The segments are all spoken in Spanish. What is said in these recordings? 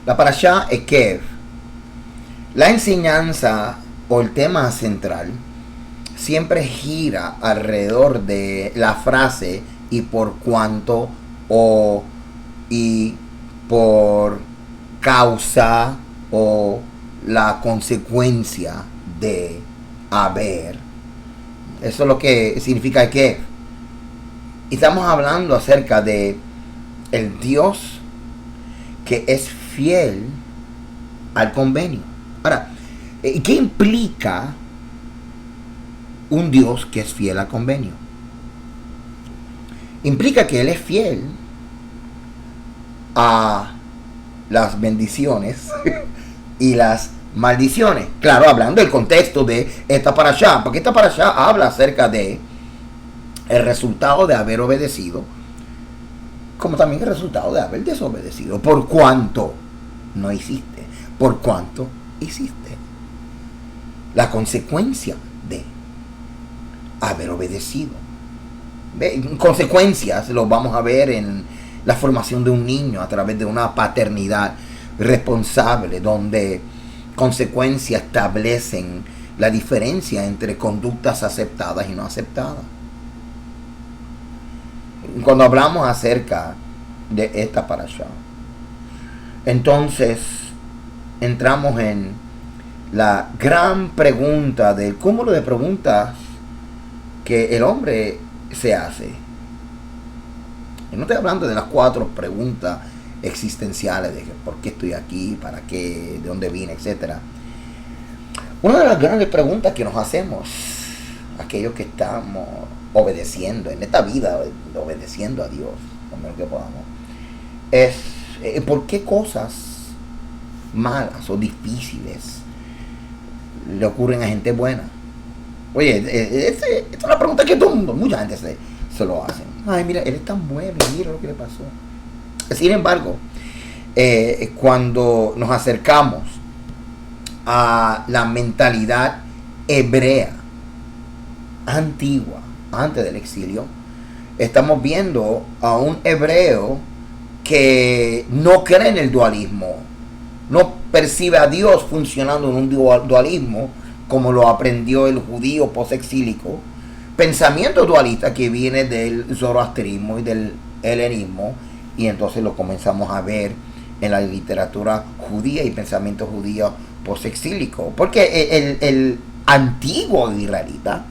La parashá Ekev. La enseñanza o el tema central siempre gira alrededor de la frase y por cuanto o y por causa o la consecuencia de haber. Eso es lo que significa que estamos hablando acerca de el Dios que es fiel al convenio. Ahora, ¿qué implica un Dios que es fiel al convenio? Implica que Él es fiel a las bendiciones y las maldiciones. Claro, hablando del contexto de esta parashá, porque esta parashá habla acerca de el resultado de haber obedecido, como también el resultado de haber desobedecido. Por cuanto no hiciste, por cuanto hiciste. La consecuencia de haber obedecido. Consecuencias lo vamos a ver en la formación de un niño a través de una paternidad responsable, donde consecuencias establecen la diferencia entre conductas aceptadas y no aceptadas. Cuando hablamos acerca de esta parashá, entonces entramos en la gran pregunta del cúmulo de preguntas que el hombre se hace. Y no estoy hablando de las 4 preguntas existenciales de por qué estoy aquí, para qué, de dónde vine, etc. Una de las grandes preguntas que nos hacemos, aquellos que estamos obedeciendo en esta vida, obedeciendo a Dios, lo menos que podamos, es ¿por qué cosas malas o difíciles le ocurren a gente buena? Oye, esta es una pregunta que todo el mundo, mucha gente se lo hacen. Ay, mira, él es tan bueno, mira lo que le pasó. Sin embargo, cuando nos acercamos a la mentalidad hebrea antigua, antes del exilio, estamos viendo a un hebreo que no cree en el dualismo, no percibe a Dios funcionando en un dualismo como lo aprendió el judío posexílico, pensamiento dualista que viene del zoroastrismo y del helenismo, y entonces lo comenzamos a ver en la literatura judía y pensamiento judío posexílico, porque el antiguo israelita,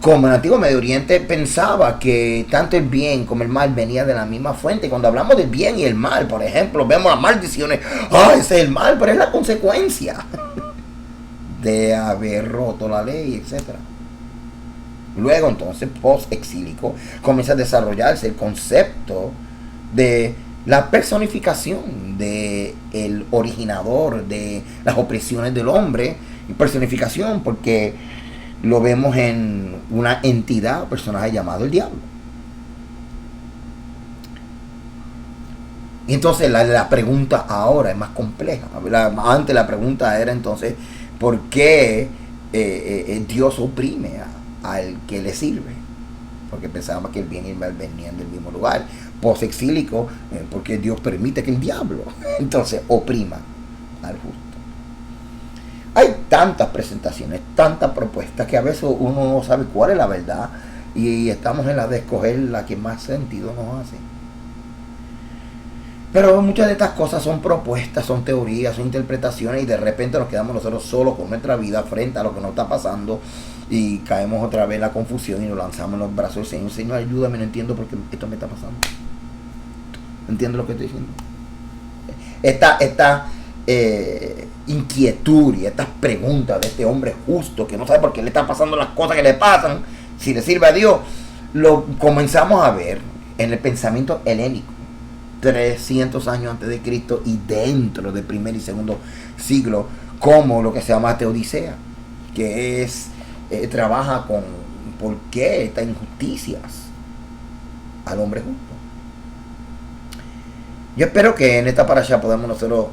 como el antiguo Medio Oriente, pensaba que tanto el bien como el mal venía de la misma fuente. Cuando hablamos del bien y el mal, por ejemplo, vemos las maldiciones. Ese es el mal, pero es la consecuencia de haber roto la ley, etc. Luego, entonces, post-exílico, comienza a desarrollarse el concepto de la personificación de el originador de las opresiones del hombre. Y personificación porque lo vemos en una entidad o personaje llamado el diablo. Y entonces la pregunta ahora es más compleja. Antes la pregunta era entonces, ¿por qué Dios oprime al que le sirve? Porque pensábamos que el bien y el mal venían del mismo lugar. Posexílico, porque Dios permite que el diablo entonces oprima al justo. Hay tantas presentaciones, tantas propuestas, que a veces uno no sabe cuál es la verdad y estamos en la de escoger la que más sentido nos hace. Pero muchas de estas cosas son propuestas, son teorías, son interpretaciones, y de repente nos quedamos nosotros solos con nuestra vida frente a lo que nos está pasando y caemos otra vez en la confusión y nos lanzamos en los brazos del Señor. Señor, ayúdame, no entiendo por qué esto me está pasando. ¿No entiendo lo que estoy diciendo? Esta inquietud y estas preguntas de este hombre justo que no sabe por qué le están pasando las cosas que le pasan, si le sirve a Dios, lo comenzamos a ver en el pensamiento helénico 300 años antes de Cristo y dentro del primer y segundo siglo, como lo que se llama teodicea, que es trabaja con por qué estas injusticias al hombre justo. Yo espero que en esta parasha podamos nosotros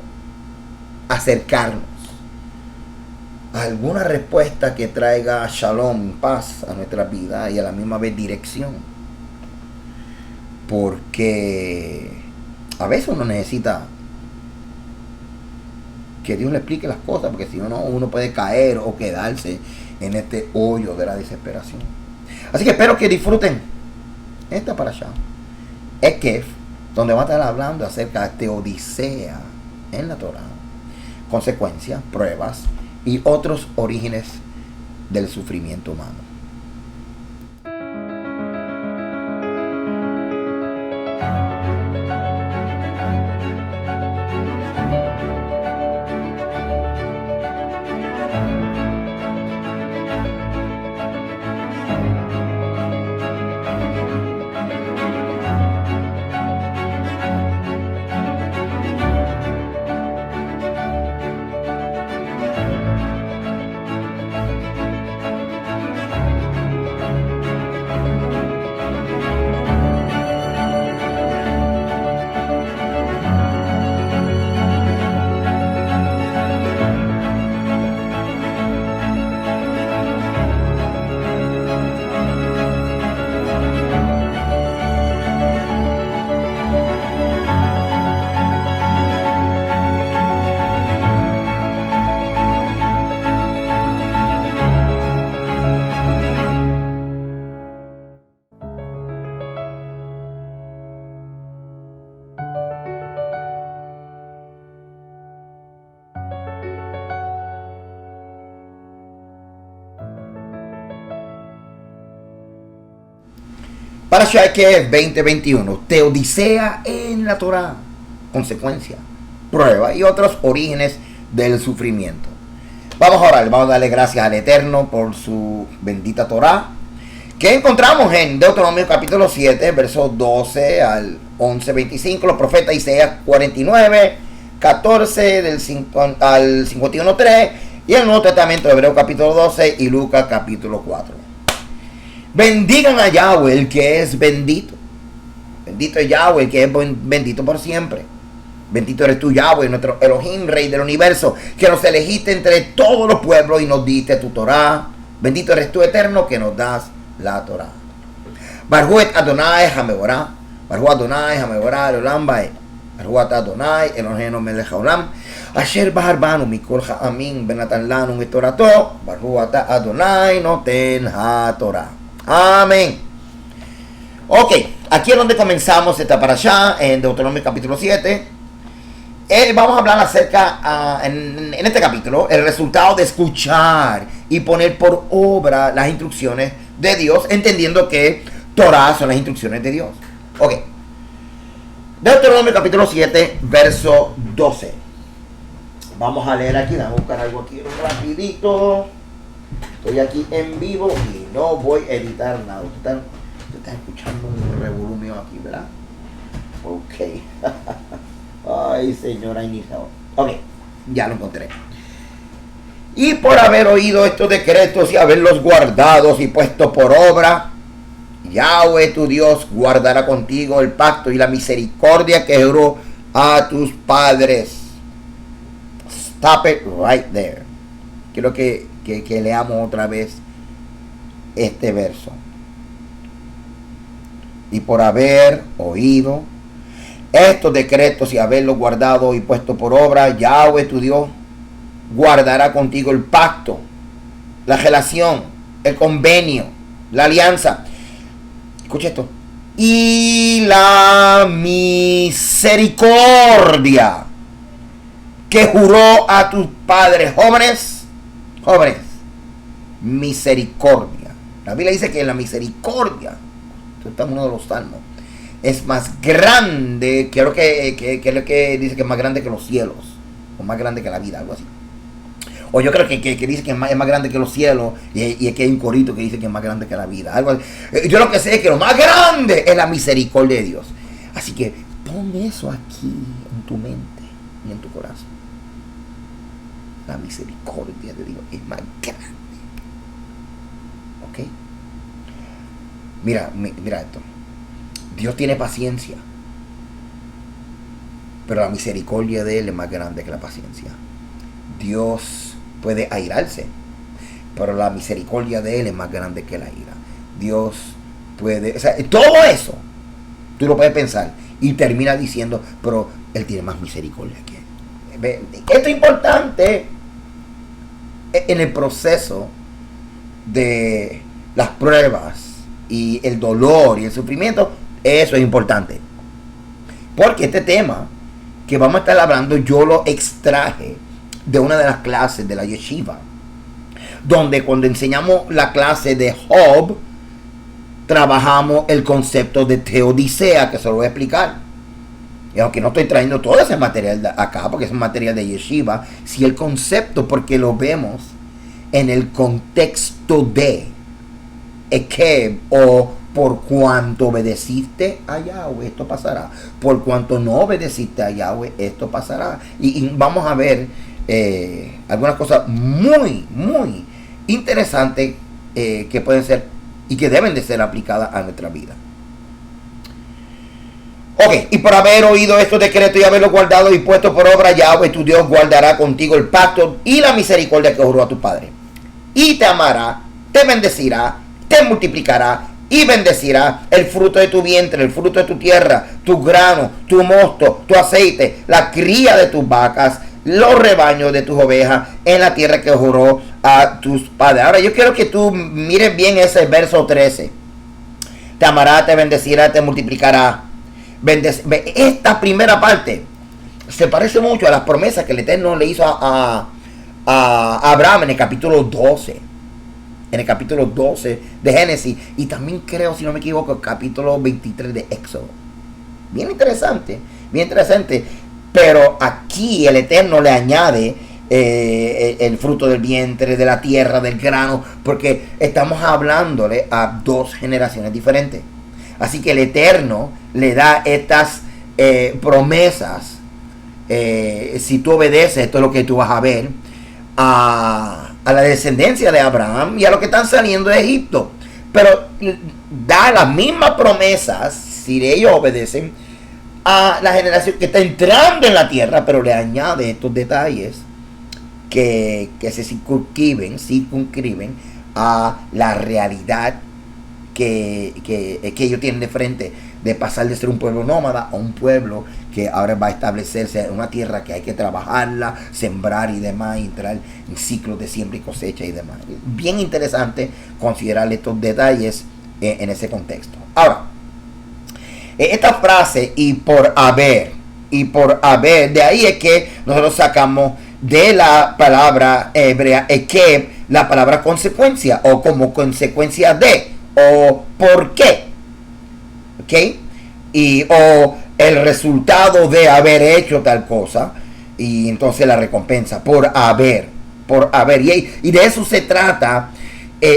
acercarnos a alguna respuesta que traiga shalom, paz a nuestra vida y a la misma vez dirección, porque a veces uno necesita que Dios le explique las cosas, porque si no, uno puede caer o quedarse en este hoyo de la desesperación. Así que espero que disfruten esta parasha, Ekef, donde va a estar hablando acerca de este odisea en la Torah, consecuencias, pruebas y otros orígenes del sufrimiento humano. Parasha Ekef 2021, Teodicea en la Torah, consecuencia, prueba y otros orígenes del sufrimiento. Vamos a orar, vamos a darle gracias al Eterno por su bendita Torah, que encontramos en Deuteronomio capítulo 7, versos 12 al 11, 25, los profetas Isaías 49, 14 al 51, 3, y el Nuevo Testamento de Hebreo capítulo 12 y Lucas capítulo 4. Bendigan a Yahweh, el que es bendito. Bendito es Yahweh, el que es bendito por siempre. Bendito eres tú, Yahweh, nuestro Elohim, Rey del universo, que nos elegiste entre todos los pueblos y nos diste tu Torah. Bendito eres tú, Eterno, que nos das la Torah. Baruch Adonai Hameborah, Baruch Adonai Hameborah, Elolam Bae, Baruch Adonai Eloheinu melech haolam, Asher bahar banu mikol ha'amin benatan lanu mitorato, Baruch Adonai noten ha-Torah. Amén. Ok, aquí es donde comenzamos esta parasha, en Deuteronomio capítulo 7. Vamos a hablar acerca, en este capítulo, el resultado de escuchar y poner por obra las instrucciones de Dios, entendiendo que Torah son las instrucciones de Dios. Ok, Deuteronomio capítulo 7, verso 12. Vamos a leer aquí, vamos a buscar algo aquí rapidito. Estoy aquí en vivo y no voy a editar nada. Usted está escuchando un revolú mío aquí, ¿verdad? Ok. Ay, señora Inizao. Ok, ya lo encontré. Y por haber oído estos decretos y haberlos guardados y puesto por obra, Yahweh tu Dios guardará contigo el pacto y la misericordia que juró a tus padres. Stop it right there. Quiero que leamos otra vez este verso. Y por haber oído estos decretos y haberlos guardado y puesto por obra, Yahweh tu Dios guardará contigo el pacto, la relación, el convenio, la alianza. Escucha esto. Y la misericordia que juró a tus padres jóvenes, misericordia. La Biblia dice que la misericordia, esto está en uno de los salmos, es más grande, creo que dice que es más grande que los cielos, o más grande que la vida, algo así. O yo creo que dice que es más grande que los cielos, y es que hay un corito que dice que es más grande que la vida, algo así. Yo lo que sé es que lo más grande es la misericordia de Dios. Así que pon eso aquí en tu mente y en tu corazón. La misericordia de Dios es más grande. ¿Ok? Mira esto. Dios tiene paciencia, pero la misericordia de Él es más grande que la paciencia. Dios puede airarse, pero la misericordia de Él es más grande que la ira. Dios puede, o sea, todo eso tú lo puedes pensar y termina diciendo, pero Él tiene más misericordia que Él. Esto es importante en el proceso de las pruebas y el dolor y el sufrimiento. Eso es importante, porque este tema que vamos a estar hablando yo lo extraje de una de las clases de la yeshiva, donde cuando enseñamos la clase de Job trabajamos el concepto de teodicea, que se lo voy a explicar. Y aunque no estoy trayendo todo ese material de acá, porque es un material de yeshiva, sí el concepto, porque lo vemos en el contexto de Ekeb, o por cuanto obedeciste a Yahweh, esto pasará. Por cuanto no obedeciste a Yahweh, esto pasará. Y vamos a ver algunas cosas muy, muy interesantes que pueden ser y que deben de ser aplicadas a nuestra vida. Ok, y por haber oído estos decretos y haberlos guardado y puesto por obra, Yahweh tu Dios guardará contigo el pacto y la misericordia que juró a tu padre. Y te amará, te bendecirá, te multiplicará y bendecirá el fruto de tu vientre, el fruto de tu tierra, tu grano, tu mosto, tu aceite, la cría de tus vacas, los rebaños de tus ovejas en la tierra que juró a tus padres. Ahora yo quiero que tú mires bien ese verso 13. Te amará, te bendecirá, te multiplicará. Esta primera parte se parece mucho a las promesas que el Eterno le hizo a Abraham en el capítulo 12. En el capítulo 12 de Génesis. Y también creo, si no me equivoco, el capítulo 23 de Éxodo. Bien interesante. Bien interesante. Pero aquí el Eterno le añade el fruto del vientre, de la tierra, del grano. Porque estamos hablándole a dos generaciones diferentes. Así que el Eterno le da estas promesas. Si tú obedeces, esto es lo que tú vas a ver. A la descendencia de Abraham y a los que están saliendo de Egipto. Pero da las mismas promesas, si ellos obedecen, a la generación que está entrando en la tierra, pero le añade estos detalles que se circunscriben a la realidad que ellos tienen de frente, de pasar de ser un pueblo nómada a un pueblo que ahora va a establecerse en una tierra que hay que trabajarla, sembrar y demás, y entrar en ciclos de siembra y cosecha y demás. Bien interesante considerar estos detalles en ese contexto. Ahora, esta frase y por haber, de ahí es que nosotros sacamos de la palabra hebrea que la palabra consecuencia, o como consecuencia de, o por qué, ¿ok? O el resultado de haber hecho tal cosa, y entonces la recompensa por haber, y de eso se trata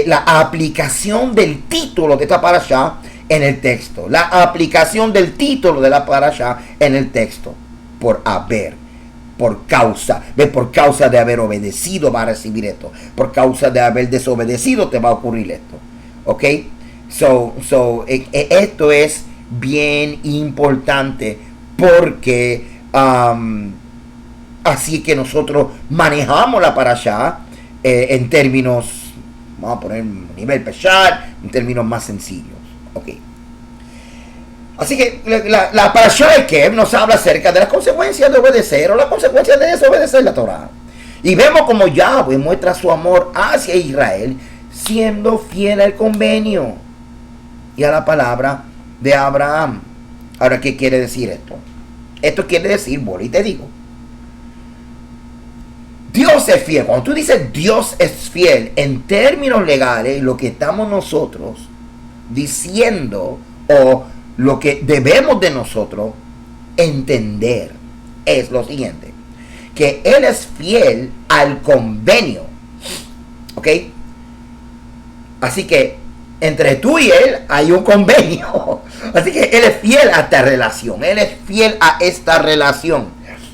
la aplicación del título de esta parashá en el texto, la aplicación del título de la parashá en el texto, por haber, por causa de haber obedecido va a recibir esto, por causa de haber desobedecido te va a ocurrir esto, ¿ok? Esto es bien importante, porque así que nosotros manejamos la parashá en términos, vamos a poner nivel pesar, en términos más sencillos, ok. Así que la parashá de Ekeb nos habla acerca de las consecuencias de obedecer o las consecuencias de desobedecer la Torah. Y vemos como Yahweh muestra su amor hacia Israel siendo fiel al convenio y a la palabra de Abraham. Ahora, ¿qué quiere decir esto? Esto quiere decir, bueno, y te digo, Dios es fiel. Cuando tú dices Dios es fiel, en términos legales, lo que estamos nosotros diciendo, o lo que debemos de nosotros entender, es lo siguiente: que Él es fiel al convenio, ¿ok? Así que entre tú y Él hay un convenio. Así que Él es fiel a esta relación. Él es fiel a esta relación.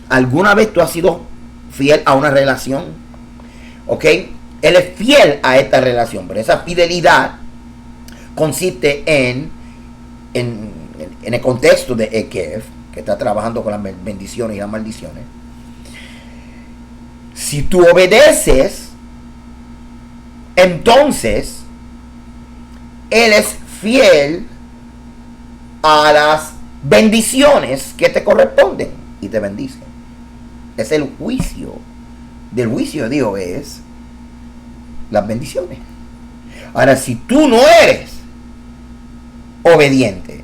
¿Alguna vez tú has sido fiel a una relación? ¿Ok? Él es fiel a esta relación. Pero esa fidelidad consiste en el contexto de Ekeb, que está trabajando con las bendiciones y las maldiciones. Si tú obedeces, entonces Él es fiel a las bendiciones que te corresponden y te bendice. Es el juicio. Del juicio de Dios es las bendiciones. Ahora, si tú no eres obediente,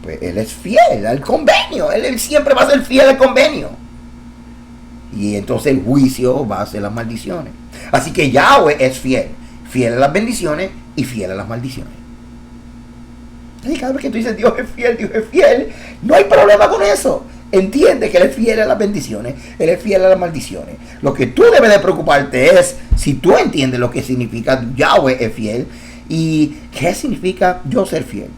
pues Él es fiel al convenio. Él siempre va a ser fiel al convenio. Y entonces el juicio va a ser las maldiciones. Así que Yahweh es fiel. Fiel a las bendiciones y fiel a las maldiciones. Y cada vez que tú dices Dios es fiel, no hay problema con eso. Entiende que Él es fiel a las bendiciones, Él es fiel a las maldiciones. Lo que tú debes de preocuparte es si tú entiendes lo que significa Yahweh es fiel y qué significa yo ser fiel.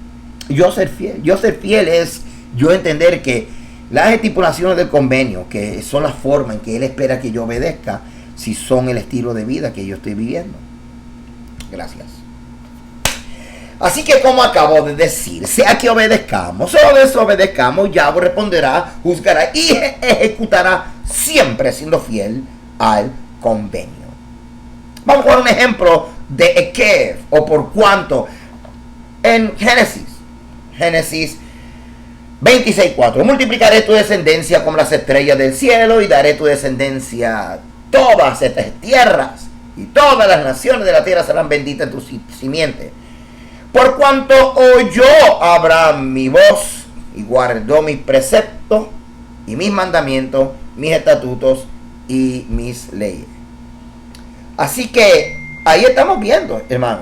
Yo ser fiel es yo entender que las estipulaciones del convenio, que son las formas en que Él espera que yo obedezca, si son el estilo de vida que yo estoy viviendo. Gracias. Así que, como acabo de decir, sea que obedezcamos o desobedezcamos, Yahweh responderá, juzgará y ejecutará, siempre siendo fiel al convenio. Vamos a ver un ejemplo de Ekev, o por cuanto, en Génesis 26:4. Multiplicaré tu descendencia como las estrellas del cielo y daré tu descendencia todas estas tierras, y todas las naciones de la tierra serán benditas en tu simiente. Por cuanto oyó Abraham mi voz y guardó mis preceptos y mis mandamientos, mis estatutos y mis leyes. Así que ahí estamos viendo, hermano.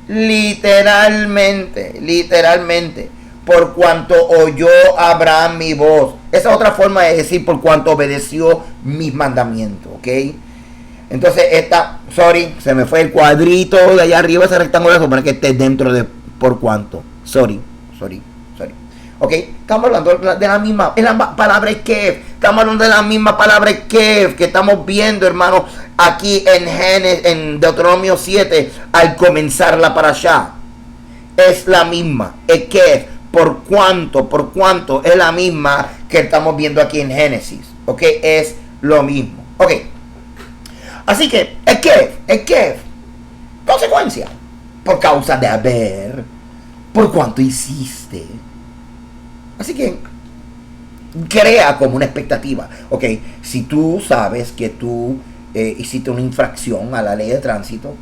Literalmente. Por cuanto oyó Abraham mi voz. Esa es otra forma de decir por cuanto obedeció mis mandamientos, ¿ok? Entonces se me fue el cuadrito de allá arriba, ese rectangular, para que esté dentro de por cuánto. Sorry. Ok, estamos hablando de la misma, es la palabra Kev. Estamos hablando de la misma palabra Kev que estamos viendo, hermano, aquí en Deuteronomio 7, al comenzar la parashá. Es la misma, es Kev. Por cuánto, es la misma que estamos viendo aquí en Génesis. Ok, es lo mismo. Ok. Así que, es que, consecuencia, por causa de haber, por cuanto hiciste. Así que, crea como una expectativa. Ok, si tú sabes que tú hiciste una infracción a la ley de tránsito,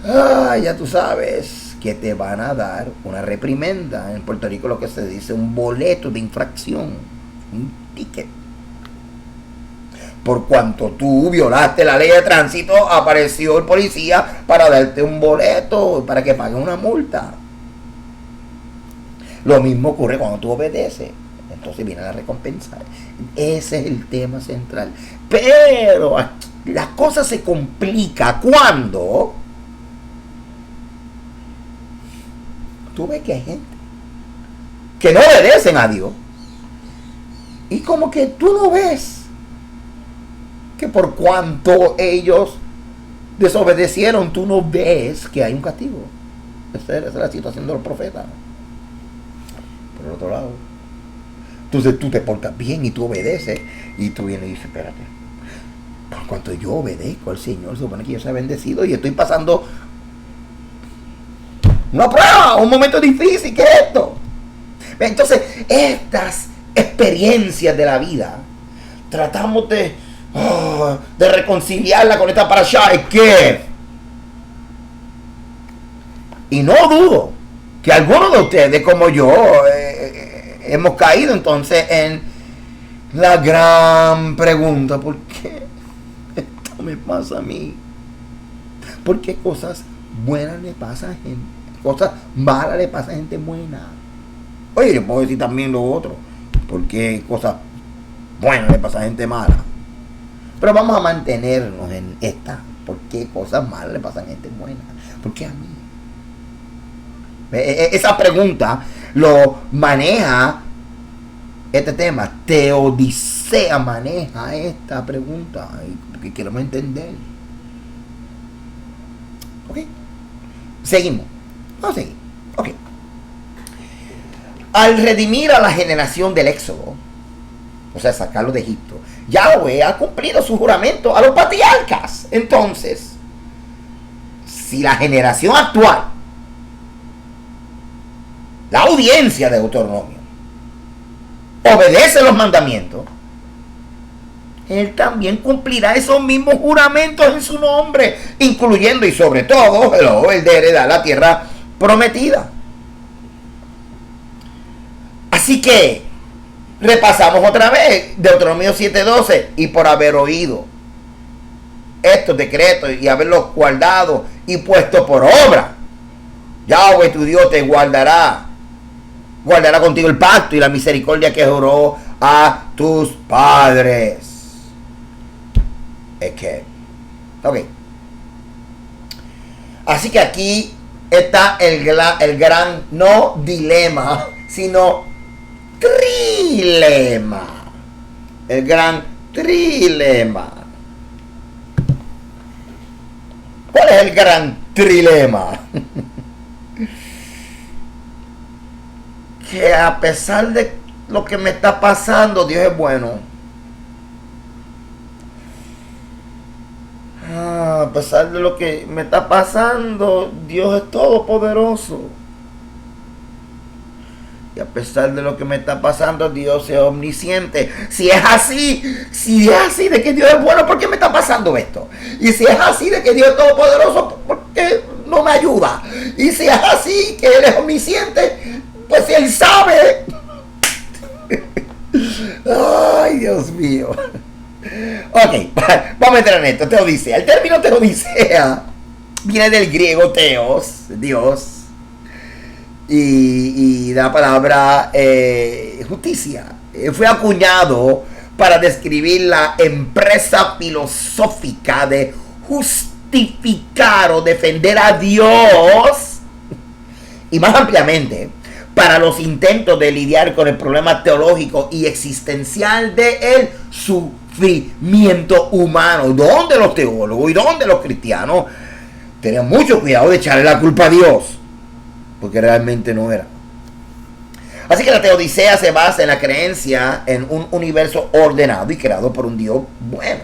ya tú sabes que te van a dar una reprimenda. En Puerto Rico lo que se dice un boleto de infracción, un ticket. Por cuanto tú violaste la ley de tránsito, apareció el policía para darte un boleto, para que pagues una multa. Lo mismo ocurre cuando tú obedeces. Entonces viene la recompensa. Ese es el tema central. Pero la cosa se complica cuando tú ves que hay gente que no obedecen a Dios. Y como que tú no ves que por cuanto ellos desobedecieron, tú no ves que hay un castigo. Esa es la situación de los profetas. Por el otro lado, entonces tú te portas bien y tú obedeces, y tú vienes y dices, espérate, por cuanto yo obedezco al Señor, supone que yo sea bendecido y estoy pasando una prueba, un momento difícil. ¿Qué es esto? Entonces, estas experiencias de la vida tratamos de reconciliarla con esta parashá. Es que, y no dudo que algunos de ustedes, como yo, hemos caído entonces en la gran pregunta: ¿por qué esto me pasa a mí? ¿Por qué cosas buenas le pasan a gente? Cosas malas le pasan a gente buena. Oye, yo puedo decir también lo otro: ¿por qué cosas buenas le pasan a gente mala? Pero vamos a mantenernos en esta. ¿Por qué cosas malas le pasan a gente buena? ¿Por qué a mí? Esa pregunta lo maneja este tema. Teodicea maneja esta pregunta, porque queremos entender. Ok, seguimos. Vamos a seguir. Ok. Al redimir a la generación del Éxodo, o sea, sacarlo de Egipto, Yahweh ha cumplido su juramento a los patriarcas. Entonces, si la generación actual, la audiencia de Deuteronomio, obedece los mandamientos, Él también cumplirá esos mismos juramentos en su nombre, incluyendo y sobre todo el de heredar la tierra prometida. Así que repasamos otra vez Deuteronomio 7:12, y por haber oído estos decretos y haberlos guardado y puesto por obra, Yahweh tu Dios te guardará contigo el pacto y la misericordia que juró a tus padres. Es que, ok. Así que aquí está el gran, no dilema, sino trilema. El gran trilema. ¿Cuál es el gran trilema? Que a pesar de lo que me está pasando, Dios es bueno. A pesar de lo que me está pasando, Dios es todopoderoso. Y a pesar de lo que me está pasando, Dios es omnisciente. Si es así de que Dios es bueno, ¿por qué me está pasando esto? Y si es así de que Dios es todopoderoso, ¿por qué no me ayuda? Y si es así que Él es omnisciente, pues si Él sabe. Ay, Dios mío. Ok, vamos a entrar en esto. Teodicea. El término teodicea viene del griego teos, Dios, y de la palabra justicia. Fue acuñado para describir la empresa filosófica de justificar o defender a Dios, y más ampliamente para los intentos de lidiar con el problema teológico y existencial del sufrimiento humano, donde los teólogos y donde los cristianos tenían mucho cuidado de echarle la culpa a Dios, porque realmente no era. Así que la teodicea se basa en la creencia en un universo ordenado y creado por un Dios bueno,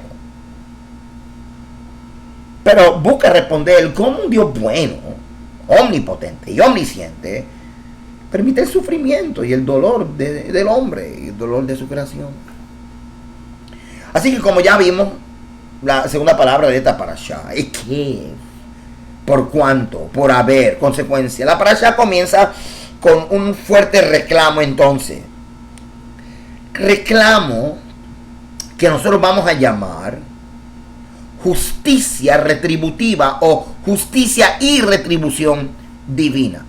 pero busca responder cómo un Dios bueno, omnipotente y omnisciente permite el sufrimiento y el dolor del hombre y el dolor de su creación. Así que, como ya vimos, la segunda palabra de esta parashá es que, por cuanto, por haber, consecuencia. La parashá comienza con un fuerte reclamo entonces. Reclamo que nosotros vamos a llamar justicia retributiva o justicia y retribución divina.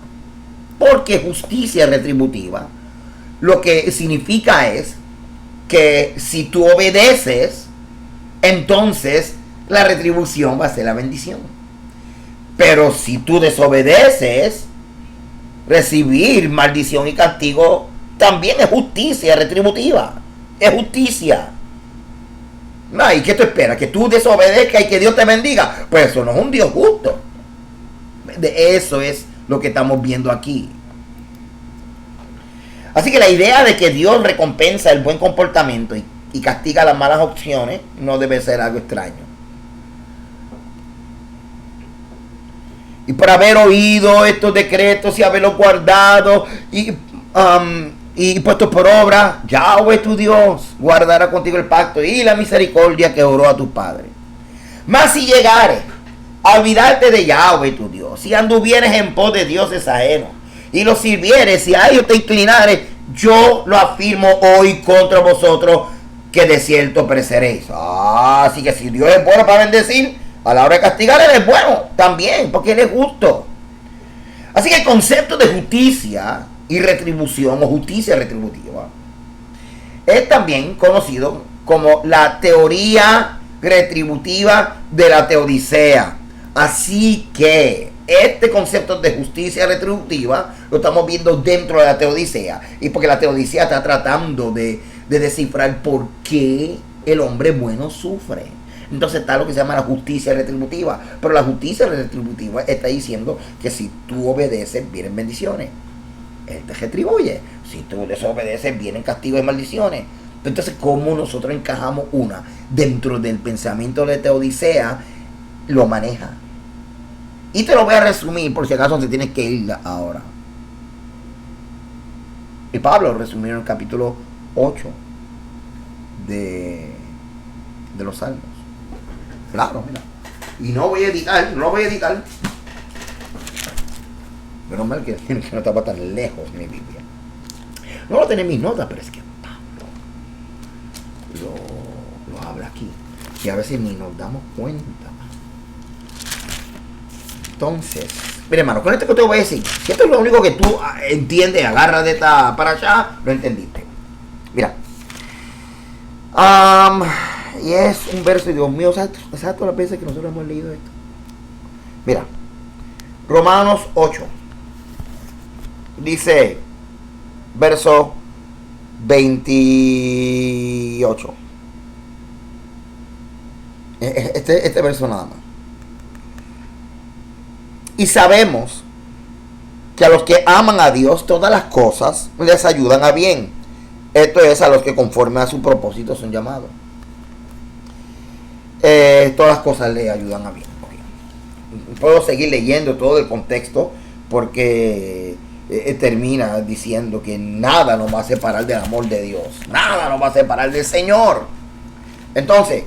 Porque justicia retributiva lo que significa es que si tú obedeces, entonces la retribución va a ser la bendición. Pero si tú desobedeces, recibir maldición y castigo también es justicia retributiva. Es justicia. ¿Y qué tú esperas? ¿Que tú desobedezcas y que Dios te bendiga? Pues eso no es un Dios justo. De eso es lo que estamos viendo aquí. Así que la idea de que Dios recompensa el buen comportamiento y castiga las malas opciones no debe ser algo extraño. Y por haber oído estos decretos y haberlos guardado y puesto por obra, Yahweh tu Dios guardará contigo el pacto y la misericordia que oró a tus padres. Mas si llegares a olvidarte de Yahweh tu Dios, si anduvieres en pos de dioses ajenos y los sirvieres, y a ellos te inclinares, yo lo afirmo hoy contra vosotros, que de cierto pereceréis. Así que si Dios es bueno para bendecir, a la hora de castigar Él es bueno también, porque Él es justo. Así que el concepto de justicia y retribución, o justicia retributiva, es también conocido como la teoría retributiva de la teodicea. Así que este concepto de justicia retributiva lo estamos viendo dentro de la teodicea, y porque la teodicea está tratando de descifrar por qué el hombre bueno sufre. Entonces está lo que se llama la justicia retributiva, pero la justicia retributiva está diciendo que si tú obedeces vienen bendiciones, Él te retribuye. Si tú desobedeces vienen castigos y maldiciones. Entonces, ¿cómo nosotros encajamos una dentro del pensamiento de teodicea? Lo maneja. Y te lo voy a resumir por si acaso te tienes que ir ahora. Y Pablo resumió en el capítulo 8 de de los Salmos. Claro, mira. Y no voy a editar, no voy a editar. Menos mal que no estaba tan lejos mi Biblia. No lo tengo en mis notas, pero es que Pablo lo habla aquí. Y a veces ni nos damos cuenta. Entonces, mira hermano, con esto que te voy a decir, si esto es lo único que tú entiendes, agarras de esta para allá, lo entendiste. Mira. Y es un verso, y Dios mío, ¿sabes todas las veces que nosotros hemos leído esto? Mira, Romanos 8. Dice, verso 28. Este verso nada más. Y sabemos que a los que aman a Dios todas las cosas les ayudan a bien. Esto es a los que conforme a su propósito son llamados. Todas las cosas le ayudan a bien. Okay. Puedo seguir leyendo todo el contexto porque termina diciendo que nada nos va a separar del amor de Dios. Nada nos va a separar del Señor. Entonces,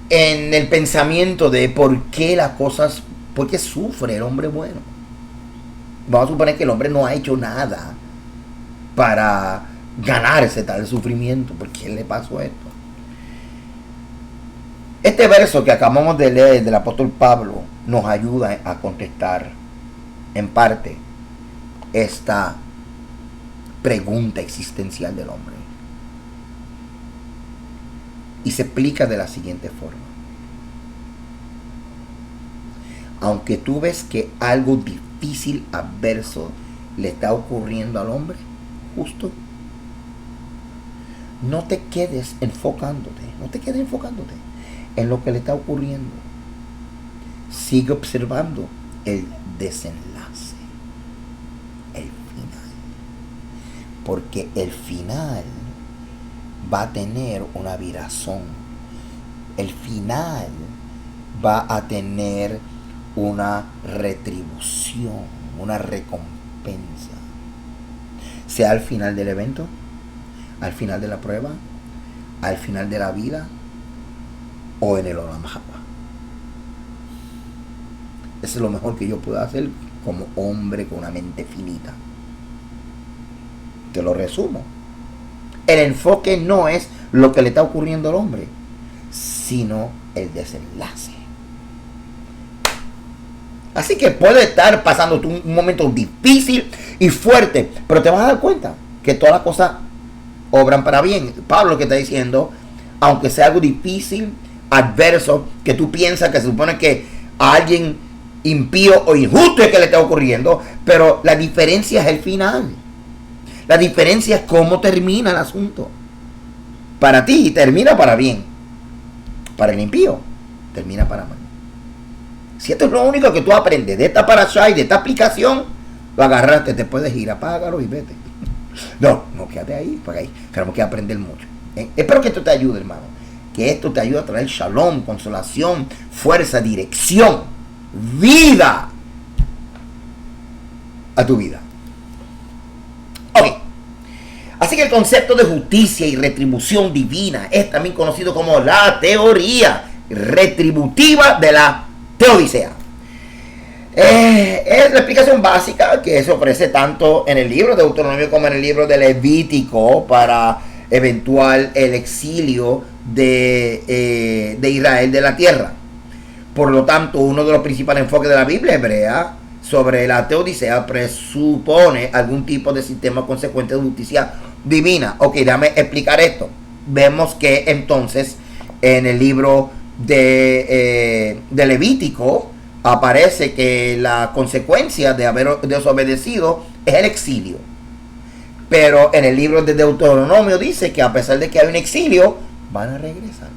en el pensamiento de por qué las cosas, por qué sufre el hombre bueno. Vamos a suponer que el hombre no ha hecho nada para ganarse tal sufrimiento. ¿Por qué le pasó esto? Este verso que acabamos de leer del apóstol Pablo nos ayuda a contestar en parte esta pregunta existencial del hombre. Y se explica de la siguiente forma. Aunque tú ves que algo difícil, adverso, le está ocurriendo al hombre, justo, no te quedes enfocándote en lo que le está ocurriendo. Sigue observando el desenlace, el final. Porque el final va a tener una virazón. El final va a tener una retribución, una recompensa. Sea al final del evento, al final de la prueba, al final de la vida o en el Olam Haba. Eso es lo mejor que yo puedo hacer como hombre con una mente finita. Te lo resumo. El enfoque no es lo que le está ocurriendo al hombre, sino el desenlace. Así que puede estar pasando un momento difícil y fuerte, pero te vas a dar cuenta que todas las cosas obran para bien. Pablo que está diciendo, aunque sea algo difícil, adverso, que tú piensas que se supone que a alguien impío o injusto es que le está ocurriendo, pero la diferencia es el final. La diferencia es cómo termina el asunto. Para ti termina para bien. Para el impío termina para mal. Si esto es lo único que tú aprendes de esta parasha y de esta aplicación, lo agarraste, te puedes ir, apágalo y vete. No, quédate ahí, porque ahí tenemos que aprender mucho. Espero que esto te ayude, hermano. Que esto te ayude a traer shalom, consolación, fuerza, dirección, vida a tu vida. Ok. Así que el concepto de justicia y retribución divina es también conocido como la teoría retributiva de la teodicea. Es la explicación básica que se ofrece tanto en el libro de Deuteronomio como en el libro de Levítico para eventual el exilio de Israel de la tierra. Por lo tanto, uno de los principales enfoques de la Biblia hebrea sobre la teodicea presupone algún tipo de sistema consecuente de justicia divina. Ok, déjame explicar esto. Vemos que entonces en el libro de Levítico aparece que la consecuencia de haber desobedecido es el exilio. Pero en el libro de Deuteronomio dice que a pesar de que hay un exilio, van a regresar.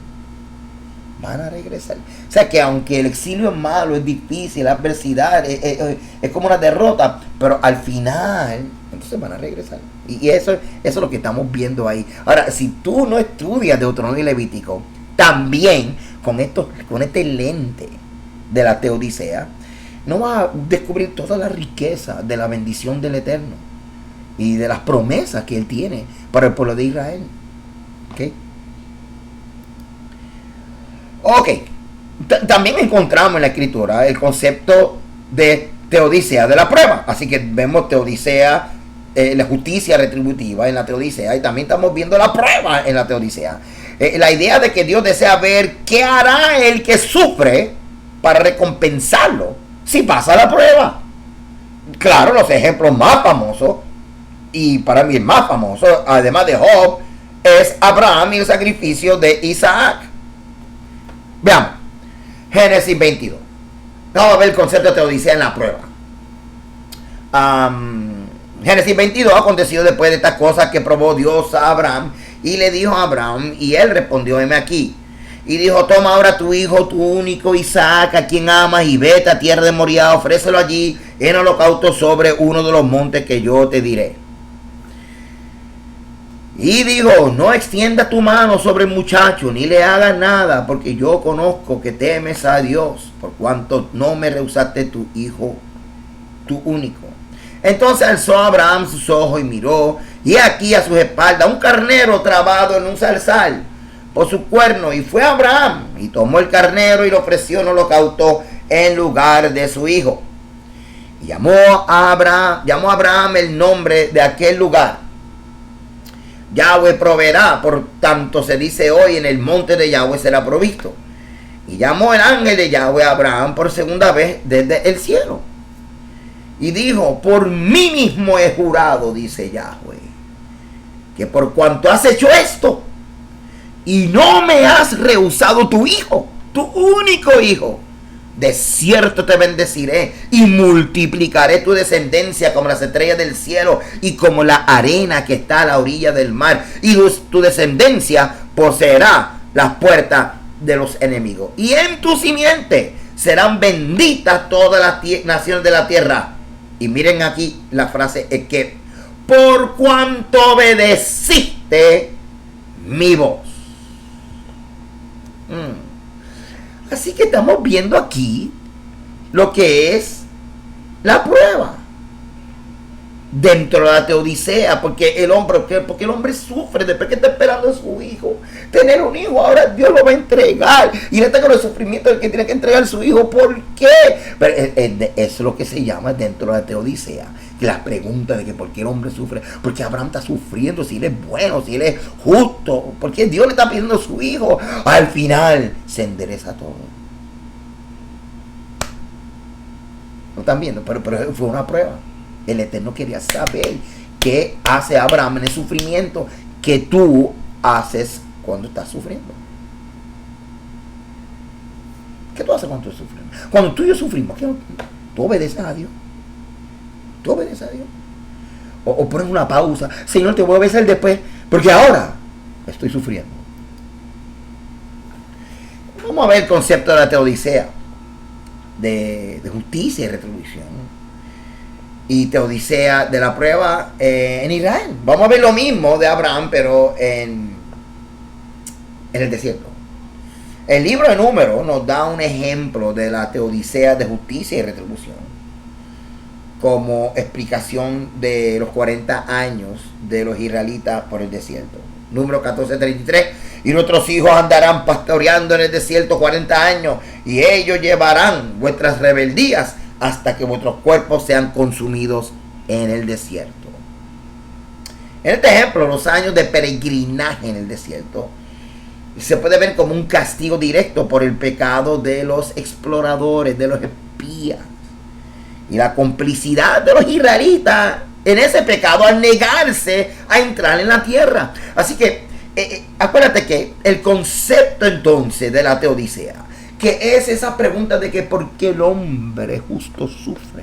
O sea que aunque el exilio es malo, es difícil, la adversidad es como una derrota, pero al final entonces van a regresar. Y eso es lo que estamos viendo ahí. Ahora, si tú no estudias Deuteronomio y Levítico, también con este lente de la teodicea, no vas a descubrir toda la riqueza de la bendición del Eterno. y de las promesas que Él tiene para el pueblo de Israel. Ok. También encontramos en la Escritura el concepto de teodicea, de la prueba. Así que vemos teodicea, la justicia retributiva en la teodicea, y también estamos viendo la prueba en la teodicea. La idea de que Dios desea ver qué hará el que sufre para recompensarlo si pasa la prueba. Claro, los ejemplos más famosos, y para mí el más famoso, además de Job, es Abraham y el sacrificio de Isaac. Veamos, Génesis 22. Vamos a ver el concepto de teodicea en la prueba. Génesis 22, aconteció después de estas cosas que probó Dios a Abraham, y le dijo a Abraham, y él respondió, heme aquí. Y dijo, toma ahora tu hijo, tu único Isaac, a quien amas, y vete a tierra de Moriah, ofrécelo allí en holocausto sobre uno de los montes que yo te diré. Y dijo, no extiendas tu mano sobre el muchacho, ni le hagas nada, porque yo conozco que temes a Dios, por cuanto no me rehusaste tu hijo, tu único. Entonces alzó Abraham sus ojos y miró, y aquí a sus espaldas un carnero trabado en un zarzal por su cuerno, y fue Abraham, y tomó el carnero y lo ofreció en holocausto en lugar de su hijo. Y llamó a Abraham el nombre de aquel lugar, Yahweh proveerá, por tanto se dice hoy, en el monte de Yahweh será provisto. Y llamó el ángel de Yahweh a Abraham por segunda vez desde el cielo. Y dijo, por mí mismo he jurado, dice Yahweh, que por cuanto has hecho esto, y no me has rehusado tu hijo, tu único hijo, de cierto te bendeciré y multiplicaré tu descendencia como las estrellas del cielo y como la arena que está a la orilla del mar. Y tu descendencia poseerá las puertas de los enemigos. Y en tu simiente serán benditas todas las naciones de la tierra. Y miren aquí la frase, es que por cuanto obedeciste mi voz. Así que estamos viendo aquí lo que es la prueba dentro de la teodicea, porque el hombre sufre después que está esperando a su hijo, tener un hijo. Ahora Dios lo va a entregar y le está con el sufrimiento del que tiene que entregar a su hijo. ¿Por qué? Pero eso es lo que se llama dentro de la teodicea, la pregunta de que por qué el hombre sufre, porque Abraham está sufriendo, si él es bueno, si él es justo, porque Dios le está pidiendo a su hijo. Al final se endereza todo. ¿Lo están viendo? Pero fue una prueba. El Eterno quería saber qué hace Abraham en el sufrimiento que tú haces cuando estás sufriendo. ¿Qué tú haces cuando tú sufres? Cuando tú y yo sufrimos, tú obedeces a Dios. Tú obedeces a Dios. O pones una pausa. Señor, te voy a obedecer después, porque ahora estoy sufriendo. Vamos a ver el concepto de la teodicea, de justicia y retribución. Y teodicea de la prueba en Israel. Vamos a ver lo mismo de Abraham, pero en el desierto. El libro de Números nos da un ejemplo de la teodicea de justicia y retribución, como explicación de los 40 años de los israelitas por el desierto. Número 14:33. Y nuestros hijos andarán pastoreando en el desierto 40 años, y ellos llevarán vuestras rebeldías hasta que vuestros cuerpos sean consumidos en el desierto. En este ejemplo, los años de peregrinaje en el desierto se puede ver como un castigo directo por el pecado de los exploradores, de los espías, y la complicidad de los israelitas en ese pecado al negarse a entrar en la tierra. Así que acuérdate que el concepto entonces de la teodicea, que es esa pregunta de que por qué el hombre justo sufre,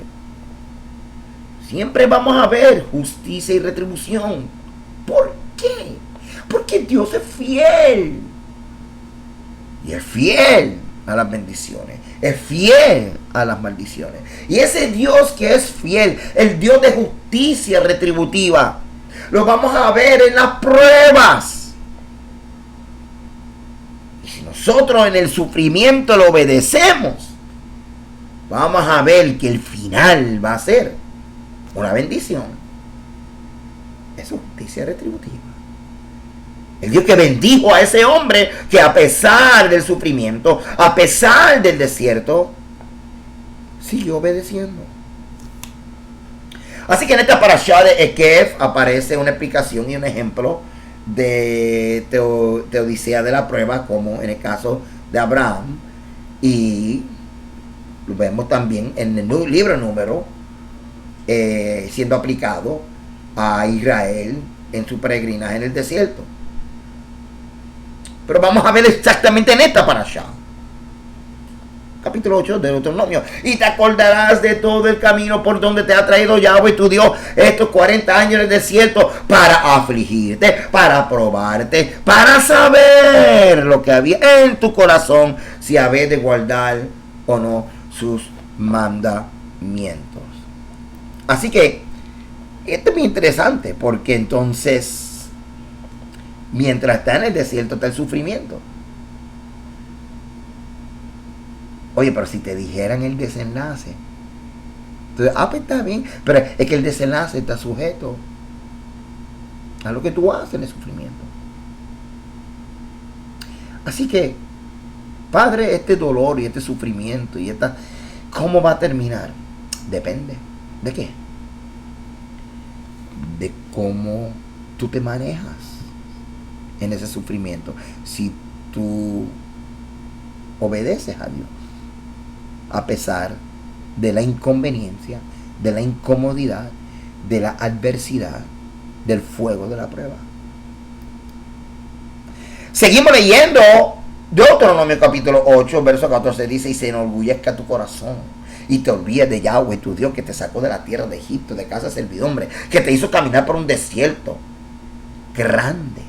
siempre vamos a ver justicia y retribución. ¿Por qué? Porque Dios es fiel, y es fiel a las bendiciones, es fiel a las maldiciones. Y ese Dios que es fiel, el Dios de justicia retributiva, lo vamos a ver en las pruebas. Y si nosotros en el sufrimiento lo obedecemos, vamos a ver que el final va a ser una bendición. es su justicia retributiva. El Dios que bendijo a ese hombre que a pesar del sufrimiento, a pesar del desierto, siguió obedeciendo. Así que en esta parashá de Ekev aparece una explicación y un ejemplo de teodicea de la prueba, como en el caso de Abraham, y lo vemos también en el libro número siendo aplicado a Israel en su peregrinaje en el desierto. Pero vamos a ver exactamente en esta parashá, capítulo 8 de Deuteronomio. Y te acordarás de todo el camino por donde te ha traído Yahweh tu Dios estos 40 años en el desierto, para afligirte, para probarte, para saber lo que había en tu corazón, si habéis de guardar o no sus mandamientos. Así que esto es muy interesante, porque entonces, mientras está en el desierto, está el sufrimiento. Oye, pero si te dijeran el desenlace, entonces, pues está bien, pero es que el desenlace está sujeto a lo que tú haces en el sufrimiento. Así que, Padre, este dolor y este sufrimiento y esta, ¿cómo va a terminar? Depende. ¿De qué? De cómo tú te manejas en ese sufrimiento. Si tú obedeces a Dios, a pesar de la inconveniencia, de la incomodidad, de la adversidad, del fuego de la prueba. Seguimos leyendo Deuteronomio capítulo 8, verso 14, dice: y se enorgullezca tu corazón, y te olvides de Yahweh tu Dios, que te sacó de la tierra de Egipto, de casa de servidumbre, que te hizo caminar por un desierto grande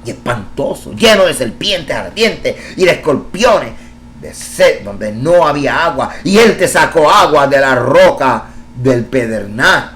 y espantoso, lleno de serpientes ardientes y de escorpiones, de sed donde no había agua, y Él te sacó agua de la roca del pedernal,